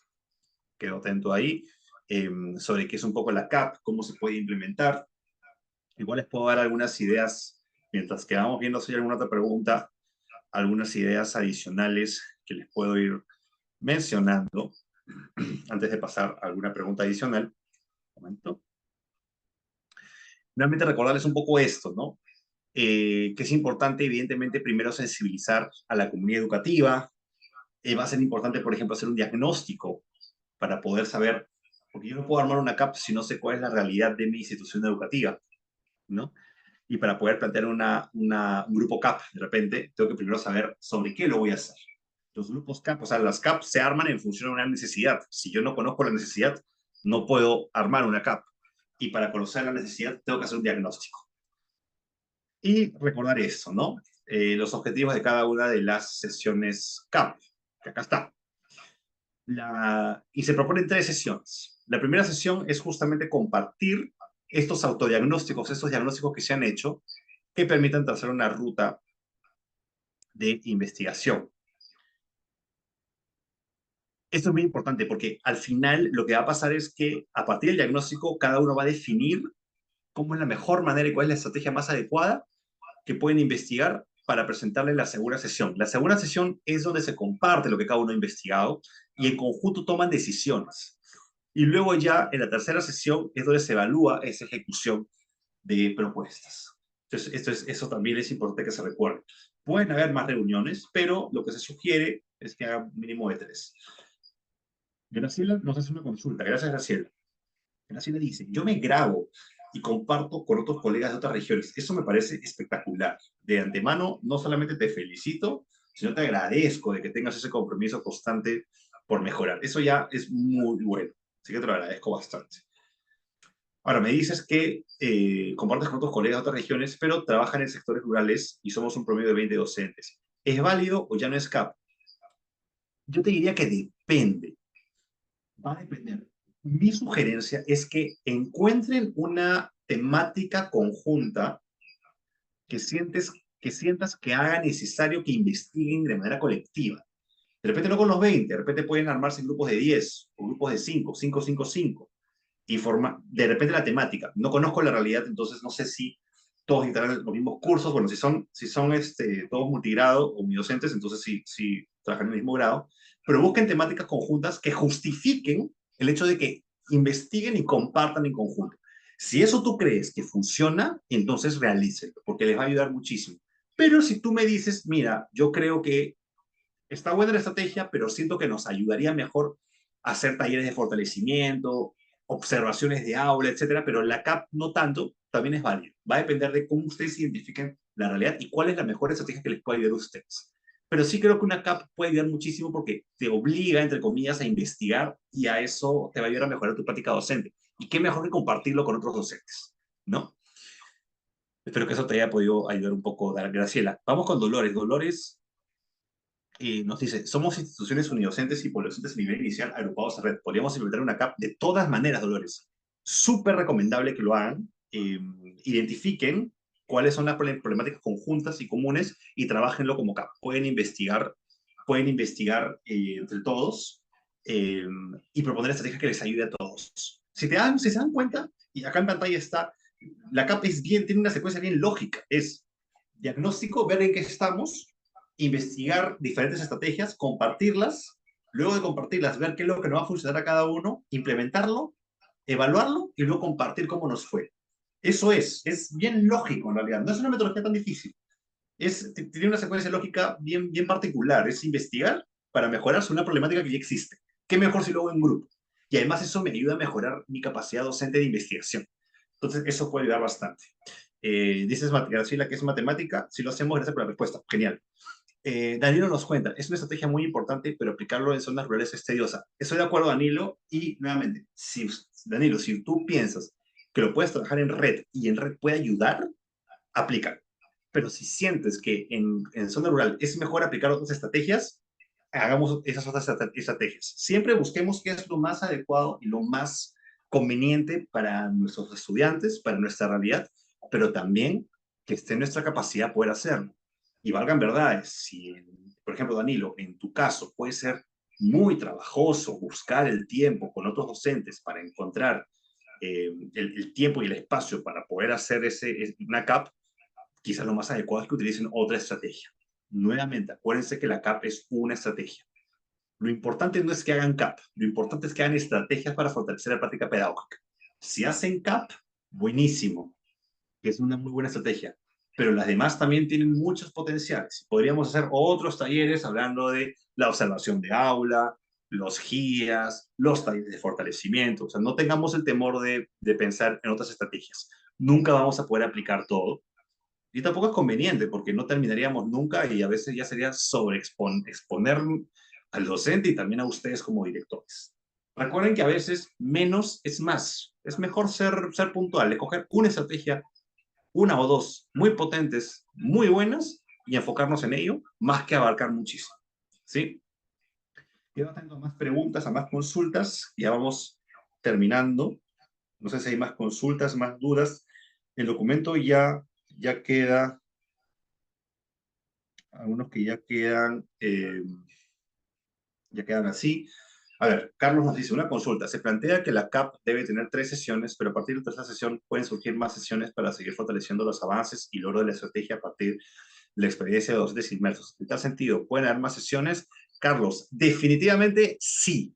quedo atento ahí, sobre qué es un poco la CAP, cómo se puede implementar. Igual les puedo dar algunas ideas, mientras que vamos viendo si hay alguna otra pregunta, algunas ideas adicionales que les puedo ir mencionando antes de pasar a alguna pregunta adicional. Un momento. Realmente recordarles un poco esto, ¿no? Que es importante, evidentemente, primero sensibilizar a la comunidad educativa. Va a ser importante, por ejemplo, hacer un diagnóstico para poder saber, porque yo no puedo armar una CAP si no sé cuál es la realidad de mi institución educativa, ¿no? Y para poder plantear un grupo CAP, de repente, tengo que primero saber sobre qué lo voy a hacer. Los grupos CAP, o sea, las CAP se arman en función de una necesidad. Si yo no conozco la necesidad, no puedo armar una CAP. Y para conocer la necesidad, tengo que hacer un diagnóstico. Y recordar eso, ¿no? Los objetivos de cada una de las sesiones CAP, que acá está. Y se proponen 3 sesiones. La primera sesión es justamente compartir estos autodiagnósticos, estos diagnósticos que se han hecho, que permitan trazar una ruta de investigación. Esto es muy importante porque al final lo que va a pasar es que a partir del diagnóstico cada uno va a definir cómo es la mejor manera y cuál es la estrategia más adecuada que pueden investigar para presentarle la segunda sesión. La segunda sesión es donde se comparte lo que cada uno ha investigado y en conjunto toman decisiones. Y luego ya en la tercera sesión es donde se evalúa esa ejecución de propuestas. Entonces, eso también es importante que se recuerde. Pueden haber más reuniones, pero lo que se sugiere es que haga un mínimo de 3. Graciela nos hace una consulta. Gracias, Graciela. Graciela dice, yo me grabo y comparto con otros colegas de otras regiones. Eso me parece espectacular. De antemano, no solamente te felicito, sino te agradezco de que tengas ese compromiso constante por mejorar. Eso ya es muy bueno. Así que te lo agradezco bastante. Ahora, me dices que compartes con otros colegas de otras regiones, pero trabajan en sectores rurales y somos un promedio de 20 docentes. ¿Es válido o ya no es CAP? Yo te diría que depende. Va a depender. Mi sugerencia es que encuentren una temática conjunta que, sientas que haga necesario que investiguen de manera colectiva. De repente no con los 20, de repente pueden armarse en grupos de 10 o grupos de 5, 5, 5, 5 y de repente la temática. No conozco la realidad, entonces no sé si todos dictarán los mismos cursos. Bueno, si son todos multigrado o unidocentes, entonces sí trabajan en el mismo grado. Pero busquen temáticas conjuntas que justifiquen el hecho de que investiguen y compartan en conjunto. Si eso tú crees que funciona, entonces realícenlo, porque les va a ayudar muchísimo. Pero si tú me dices, mira, yo creo que está buena la estrategia, pero siento que nos ayudaría mejor a hacer talleres de fortalecimiento, observaciones de aula, etcétera, pero la CAP no tanto, también es válido. Va a depender de cómo ustedes identifiquen la realidad y cuál es la mejor estrategia que les puede ayudar a ustedes. Pero sí creo que una CAP puede ayudar muchísimo porque te obliga, entre comillas, a investigar y a eso te va a ayudar a mejorar tu práctica docente. Y qué mejor que compartirlo con otros docentes, ¿no? Espero que eso te haya podido ayudar un poco, Graciela. Vamos con Dolores. Dolores nos dice, somos instituciones unidocentes y polidocentes a nivel inicial agrupados a red. Podríamos implementar una CAP de todas maneras, Dolores. Súper recomendable que lo hagan. Identifiquen cuáles son las problemáticas conjuntas y comunes y trabajenlo como CAP. Pueden investigar entre todos y proponer estrategias que les ayude a todos. Si se dan cuenta, y acá en pantalla está la CAP tiene una secuencia bien lógica. Es diagnóstico, ver en qué estamos, investigar diferentes estrategias, compartirlas, luego de compartirlas, ver qué es lo que nos va a funcionar a cada uno, implementarlo, evaluarlo y luego compartir cómo nos fue. Eso es bien lógico en realidad, no es una metodología tan difícil. Tiene una secuencia lógica bien particular, es investigar para mejorar sobre una problemática que ya existe. ¿Qué mejor si lo hago en grupo? Y además eso me ayuda a mejorar mi capacidad docente de investigación. Entonces eso puede ayudar bastante. Dices, Graciela, que es matemática. Si lo hacemos, gracias por la respuesta. Genial. Danilo nos cuenta, es una estrategia muy importante, pero aplicarlo en zonas rurales es tediosa. Estoy de acuerdo, Danilo, y nuevamente, Danilo, si tú piensas que lo puedes trabajar en red y en red puede ayudar, aplícalo. Pero si sientes que en zona rural es mejor aplicar otras estrategias, hagamos esas otras estrategias. Siempre busquemos qué es lo más adecuado y lo más conveniente para nuestros estudiantes, para nuestra realidad, pero también que esté en nuestra capacidad poder hacerlo. Y valgan verdades, si, por ejemplo, Danilo, en tu caso puede ser muy trabajoso buscar el tiempo con otros docentes para encontrar el tiempo y el espacio para poder hacer una CAP, quizás lo más adecuado es que utilicen otra estrategia. Nuevamente, acuérdense que la CAP es una estrategia. Lo importante no es que hagan CAP, lo importante es que hagan estrategias para fortalecer la práctica pedagógica. Si hacen CAP, buenísimo, que es una muy buena estrategia, pero las demás también tienen muchos potenciales. Podríamos hacer otros talleres hablando de la observación de aula, los guías, los talleres de fortalecimiento. O sea, no tengamos el temor de pensar en otras estrategias. Nunca vamos a poder aplicar todo, y tampoco es conveniente porque no terminaríamos nunca y a veces ya sería exponer al docente y también a ustedes como directores. Recuerden que a veces menos es más. Es mejor ser puntual, escoger una estrategia, una o dos muy potentes, muy buenas y enfocarnos en ello más que abarcar muchísimo. ¿Sí? Quedo atento a más preguntas, a más consultas. Ya vamos terminando. No sé si hay más consultas, más dudas. El documento ya queda, algunos que ya quedan así. A ver, Carlos nos dice, una consulta. Se plantea que la CAP debe tener 3 sesiones, pero a partir de la tercera sesión pueden surgir más sesiones para seguir fortaleciendo los avances y logro de la estrategia a partir de la experiencia de docentes inmersos. En tal sentido, ¿pueden haber más sesiones? Carlos, definitivamente sí.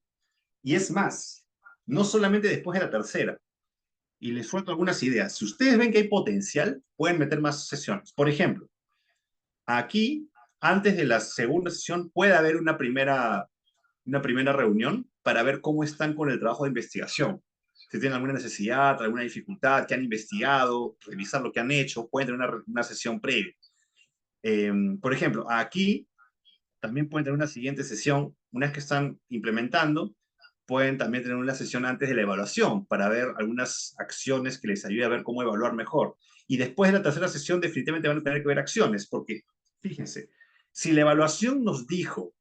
Y es más, no solamente después de la tercera. Y les suelto algunas ideas. Si ustedes ven que hay potencial, pueden meter más sesiones. Por ejemplo, aquí, antes de la segunda sesión, puede haber una primera reunión para ver cómo están con el trabajo de investigación. Si tienen alguna necesidad, alguna dificultad, que han investigado, revisar lo que han hecho, pueden tener una sesión previa. Por ejemplo, aquí también pueden tener una siguiente sesión, una vez que están implementando, pueden también tener una sesión antes de la evaluación para ver algunas acciones que les ayude a ver cómo evaluar mejor. Y después de la tercera sesión definitivamente van a tener que ver acciones, porque fíjense, si la evaluación nos dijo,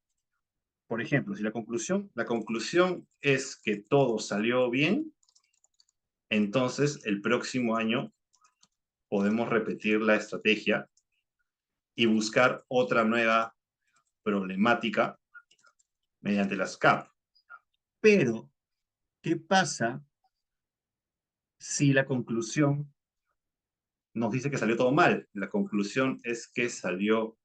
por ejemplo, si la conclusión es que todo salió bien, entonces el próximo año podemos repetir la estrategia y buscar otra nueva problemática mediante las CAP. Pero, ¿qué pasa si la conclusión nos dice que salió todo mal? La conclusión es que salieron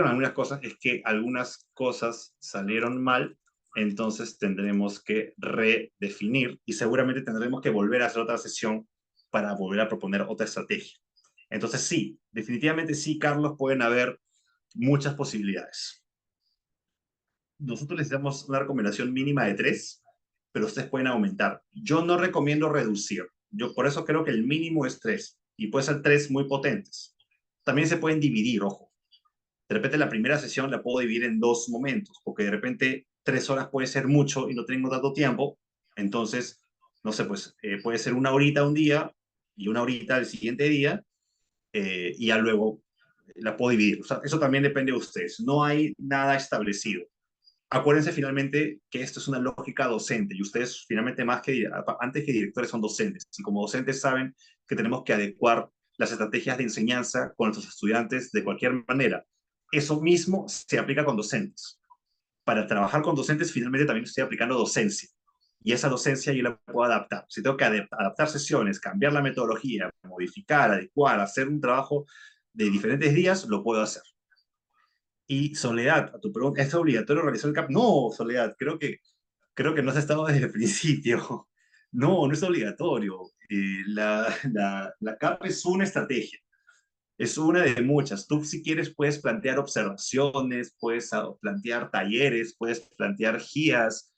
algunas cosas, es que algunas cosas salieron mal, entonces tendremos que redefinir y seguramente tendremos que volver a hacer otra sesión para volver a proponer otra estrategia. Entonces sí, definitivamente sí, Carlos, pueden haber muchas posibilidades. Nosotros les damos una recomendación mínima de 3, pero ustedes pueden aumentar. Yo no recomiendo reducir. Yo por eso creo que el mínimo es 3 y puede ser 3 muy potentes. También se pueden dividir, ojo. De repente la primera sesión la puedo dividir en 2 momentos, porque de repente 3 horas puede ser mucho y no tengo tanto tiempo. Entonces, no sé, pues puede ser 1 horita un día y 1 horita el siguiente día y ya luego la puedo dividir. O sea, eso también depende de ustedes. No hay nada establecido. Acuérdense finalmente que esto es una lógica docente y ustedes finalmente antes que directores son docentes y como docentes saben que tenemos que adecuar las estrategias de enseñanza con nuestros estudiantes de cualquier manera. Eso mismo se aplica con docentes. Para trabajar con docentes finalmente también estoy aplicando docencia y esa docencia yo la puedo adaptar. Si tengo que adaptar sesiones, cambiar la metodología, modificar, adecuar, hacer un trabajo de diferentes días, lo puedo hacer. Y Soledad, a tu pregunta, ¿es obligatorio realizar el CAP? No, Soledad, creo que no has estado desde el principio. No, no es obligatorio. La CAP es una estrategia, es una de muchas. Tú si quieres puedes plantear observaciones, puedes plantear talleres, puedes plantear guías.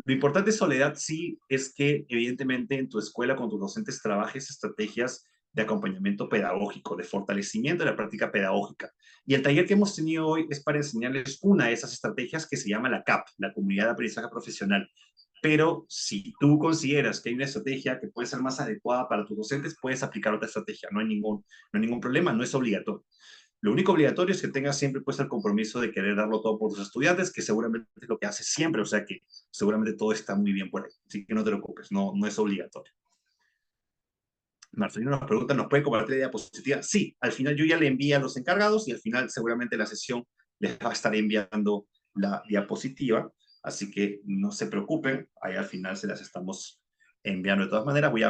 Lo importante, Soledad, sí, es que evidentemente en tu escuela con tus docentes trabajes estrategias de acompañamiento pedagógico, de fortalecimiento de la práctica pedagógica. Y el taller que hemos tenido hoy es para enseñarles una de esas estrategias que se llama la CAP, la Comunidad de Aprendizaje Profesional. Pero si tú consideras que hay una estrategia que puede ser más adecuada para tus docentes, puedes aplicar otra estrategia, no hay ningún problema, no es obligatorio. Lo único obligatorio es que tengas siempre pues el compromiso de querer darlo todo por tus estudiantes, que seguramente es lo que haces siempre, o sea que seguramente todo está muy bien por ahí, así que no te preocupes, no, no es obligatorio. Marcelino nos pregunta, ¿nos puede compartir la diapositiva? Sí, al final yo ya le envié a los encargados y al final seguramente la sesión les va a estar enviando la diapositiva, así que no se preocupen, ahí al final se las estamos enviando de todas maneras. Voy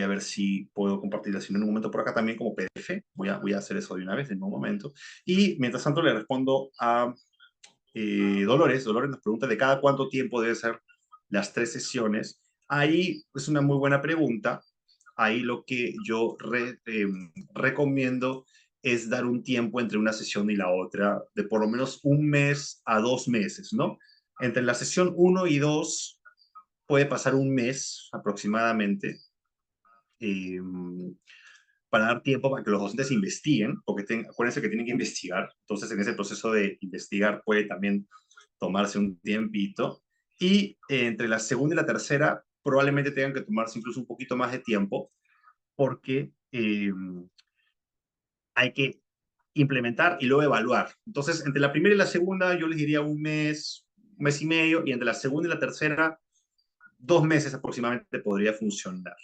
a ver si puedo compartirla, si no en un momento por acá también como PDF. Voy a hacer eso de una vez en un momento. Y mientras tanto le respondo a Dolores. Dolores nos pregunta de cada cuánto tiempo deben ser las 3 sesiones. Ahí es una muy buena pregunta. Ahí lo que yo recomiendo es dar un tiempo entre una sesión y la otra, de por lo menos 1 mes a 2 meses, ¿no? Entre la sesión 1 y 2 puede pasar 1 mes aproximadamente, eh, para dar tiempo para que los docentes investiguen, porque acuérdense que tienen que investigar, entonces en ese proceso de investigar puede también tomarse un tiempito, y entre la segunda y la tercera probablemente tengan que tomarse incluso un poquito más de tiempo, porque hay que implementar y luego evaluar. Entonces, entre la primera y la segunda yo les diría 1 mes y medio, y entre la segunda y la tercera 2 meses aproximadamente podría funcionar.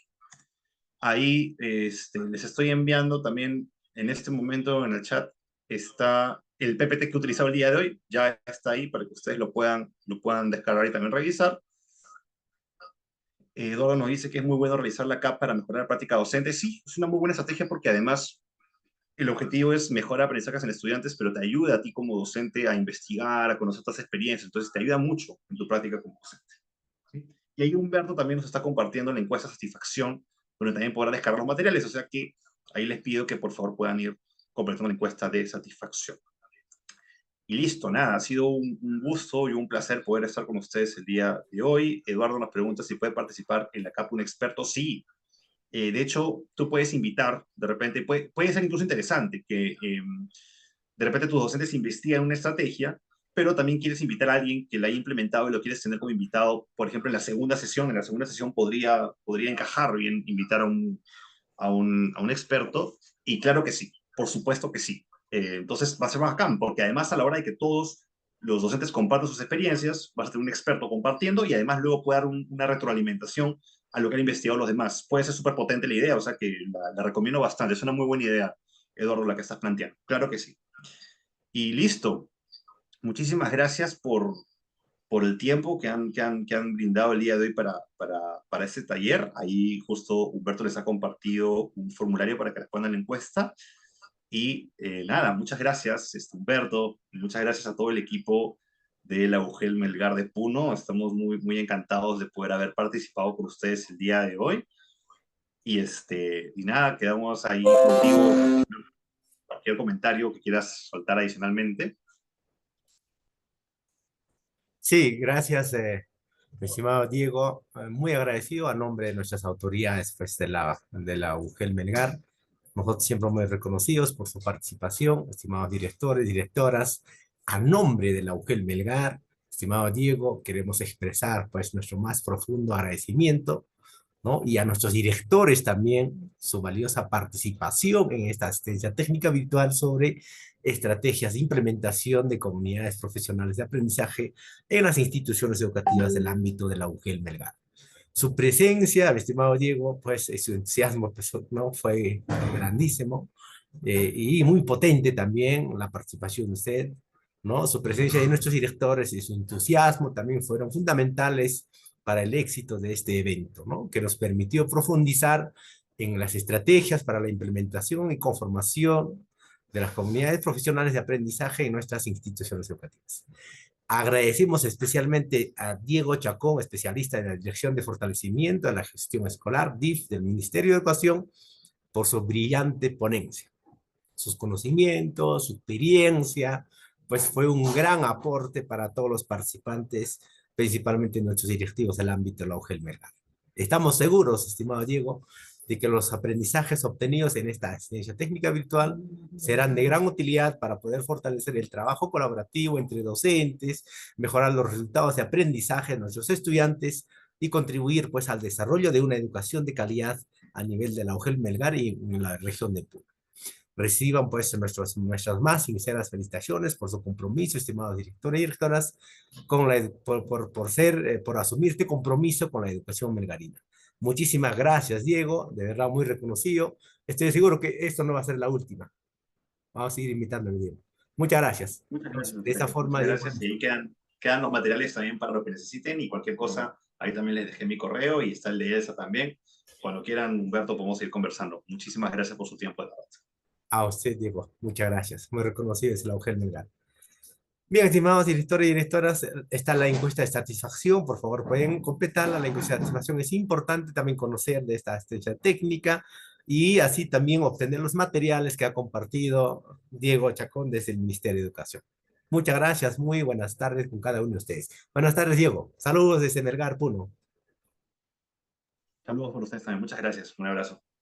Ahí les estoy enviando también en este momento en el chat, está el PPT que he utilizado el día de hoy, ya está ahí para que ustedes lo puedan descargar y también revisar. Eduardo nos dice que es muy bueno realizar la CAP para mejorar la práctica docente. Sí, es una muy buena estrategia porque además el objetivo es mejorar aprendizajes en estudiantes, pero te ayuda a ti como docente a investigar, a conocer otras experiencias, entonces te ayuda mucho en tu práctica como docente. ¿Sí? Y ahí Humberto también nos está compartiendo la encuesta de satisfacción, donde también podrán descargar los materiales, o sea que ahí les pido que por favor puedan ir completando la encuesta de satisfacción. Y listo, nada, ha sido un gusto y un placer poder estar con ustedes el día de hoy. Eduardo nos pregunta si puede participar en la CAP un experto. Sí, de hecho, tú puedes invitar, de repente, puede ser incluso interesante que de repente tus docentes investigan una estrategia, pero también quieres invitar a alguien que la haya implementado y lo quieres tener como invitado, por ejemplo, en la segunda sesión. En la segunda sesión podría encajar bien invitar a un experto, y claro que sí, por supuesto que sí. Entonces va a ser más bacán, porque además a la hora de que todos los docentes compartan sus experiencias, vas a tener un experto compartiendo y además luego puede dar una retroalimentación a lo que han investigado los demás. Puede ser súper potente la idea, o sea que la recomiendo bastante. Es una muy buena idea, Eduardo, la que estás planteando. Claro que sí. Y listo. Muchísimas gracias por el tiempo que han brindado el día de hoy para este taller. Ahí justo Humberto les ha compartido un formulario para que respondan la encuesta. Y nada, muchas gracias, Humberto, y muchas gracias a todo el equipo de la UGEL Melgar de Puno. Estamos muy, muy encantados de poder haber participado con ustedes el día de hoy. Y nada, quedamos ahí contigo. Cualquier comentario que quieras soltar adicionalmente. Sí, gracias, mi estimado Diego. Muy agradecido a nombre de nuestras autoridades pues, de la UGEL Melgar. Nosotros siempre muy reconocidos por su participación, estimados directores, directoras. A nombre de la UGEL Melgar, estimado Diego, queremos expresar pues, nuestro más profundo agradecimiento, ¿no? Y a nuestros directores también su valiosa participación en esta asistencia técnica virtual sobre estrategias de implementación de comunidades profesionales de aprendizaje en las instituciones educativas del ámbito de la UGEL Melgar. Su presencia, mi estimado Diego, pues su entusiasmo pues, ¿no? Fue grandísimo, y muy potente también la participación de usted. ¿no? Su presencia de nuestros directores y su entusiasmo también fueron fundamentales para el éxito de este evento, ¿no? Que nos permitió profundizar en las estrategias para la implementación y conformación de las comunidades profesionales de aprendizaje en nuestras instituciones educativas. Agradecemos especialmente a Diego Chacón, especialista en la Dirección de Fortalecimiento de la Gestión Escolar, DIF, del Ministerio de Educación, por su brillante ponencia. Sus conocimientos, su experiencia, pues fue un gran aporte para todos los participantes, principalmente nuestros directivos del ámbito de la UGEL Melgar. Estamos seguros, estimado Diego, de que los aprendizajes obtenidos en esta asistencia técnica virtual serán de gran utilidad para poder fortalecer el trabajo colaborativo entre docentes, mejorar los resultados de aprendizaje de nuestros estudiantes y contribuir pues al desarrollo de una educación de calidad a nivel de la UGEL Melgar y en la región de Puno. Reciban pues nuestras más sinceras felicitaciones por su compromiso, estimados directores y directoras, con por asumir este compromiso con la educación melgarina. Muchísimas gracias, Diego, de verdad muy reconocido. Estoy seguro que esto no va a ser la última. Vamos a seguir invitándole, Diego. Muchas gracias. Muchas gracias, De esta Alfredo. forma, Muchas Diego, gracias. Y ahí quedan los materiales también para lo que necesiten y cualquier cosa, ahí también les dejé mi correo y está el de Elsa también. Cuando quieran, Humberto, podemos ir conversando. Muchísimas gracias por su tiempo de debate. a usted, Diego, muchas gracias. Muy reconocido es el Ángel Melgar. Bien, estimados directores y directoras, está la encuesta de satisfacción. Por favor, pueden completarla. La encuesta de satisfacción es importante también conocer de esta asistencia técnica y así también obtener los materiales que ha compartido Diego Chacón desde el Ministerio de Educación. Muchas gracias, muy buenas tardes con cada uno de ustedes. Buenas tardes, Diego. Saludos desde Melgar, Puno. Saludos por ustedes también. Muchas gracias. Un abrazo.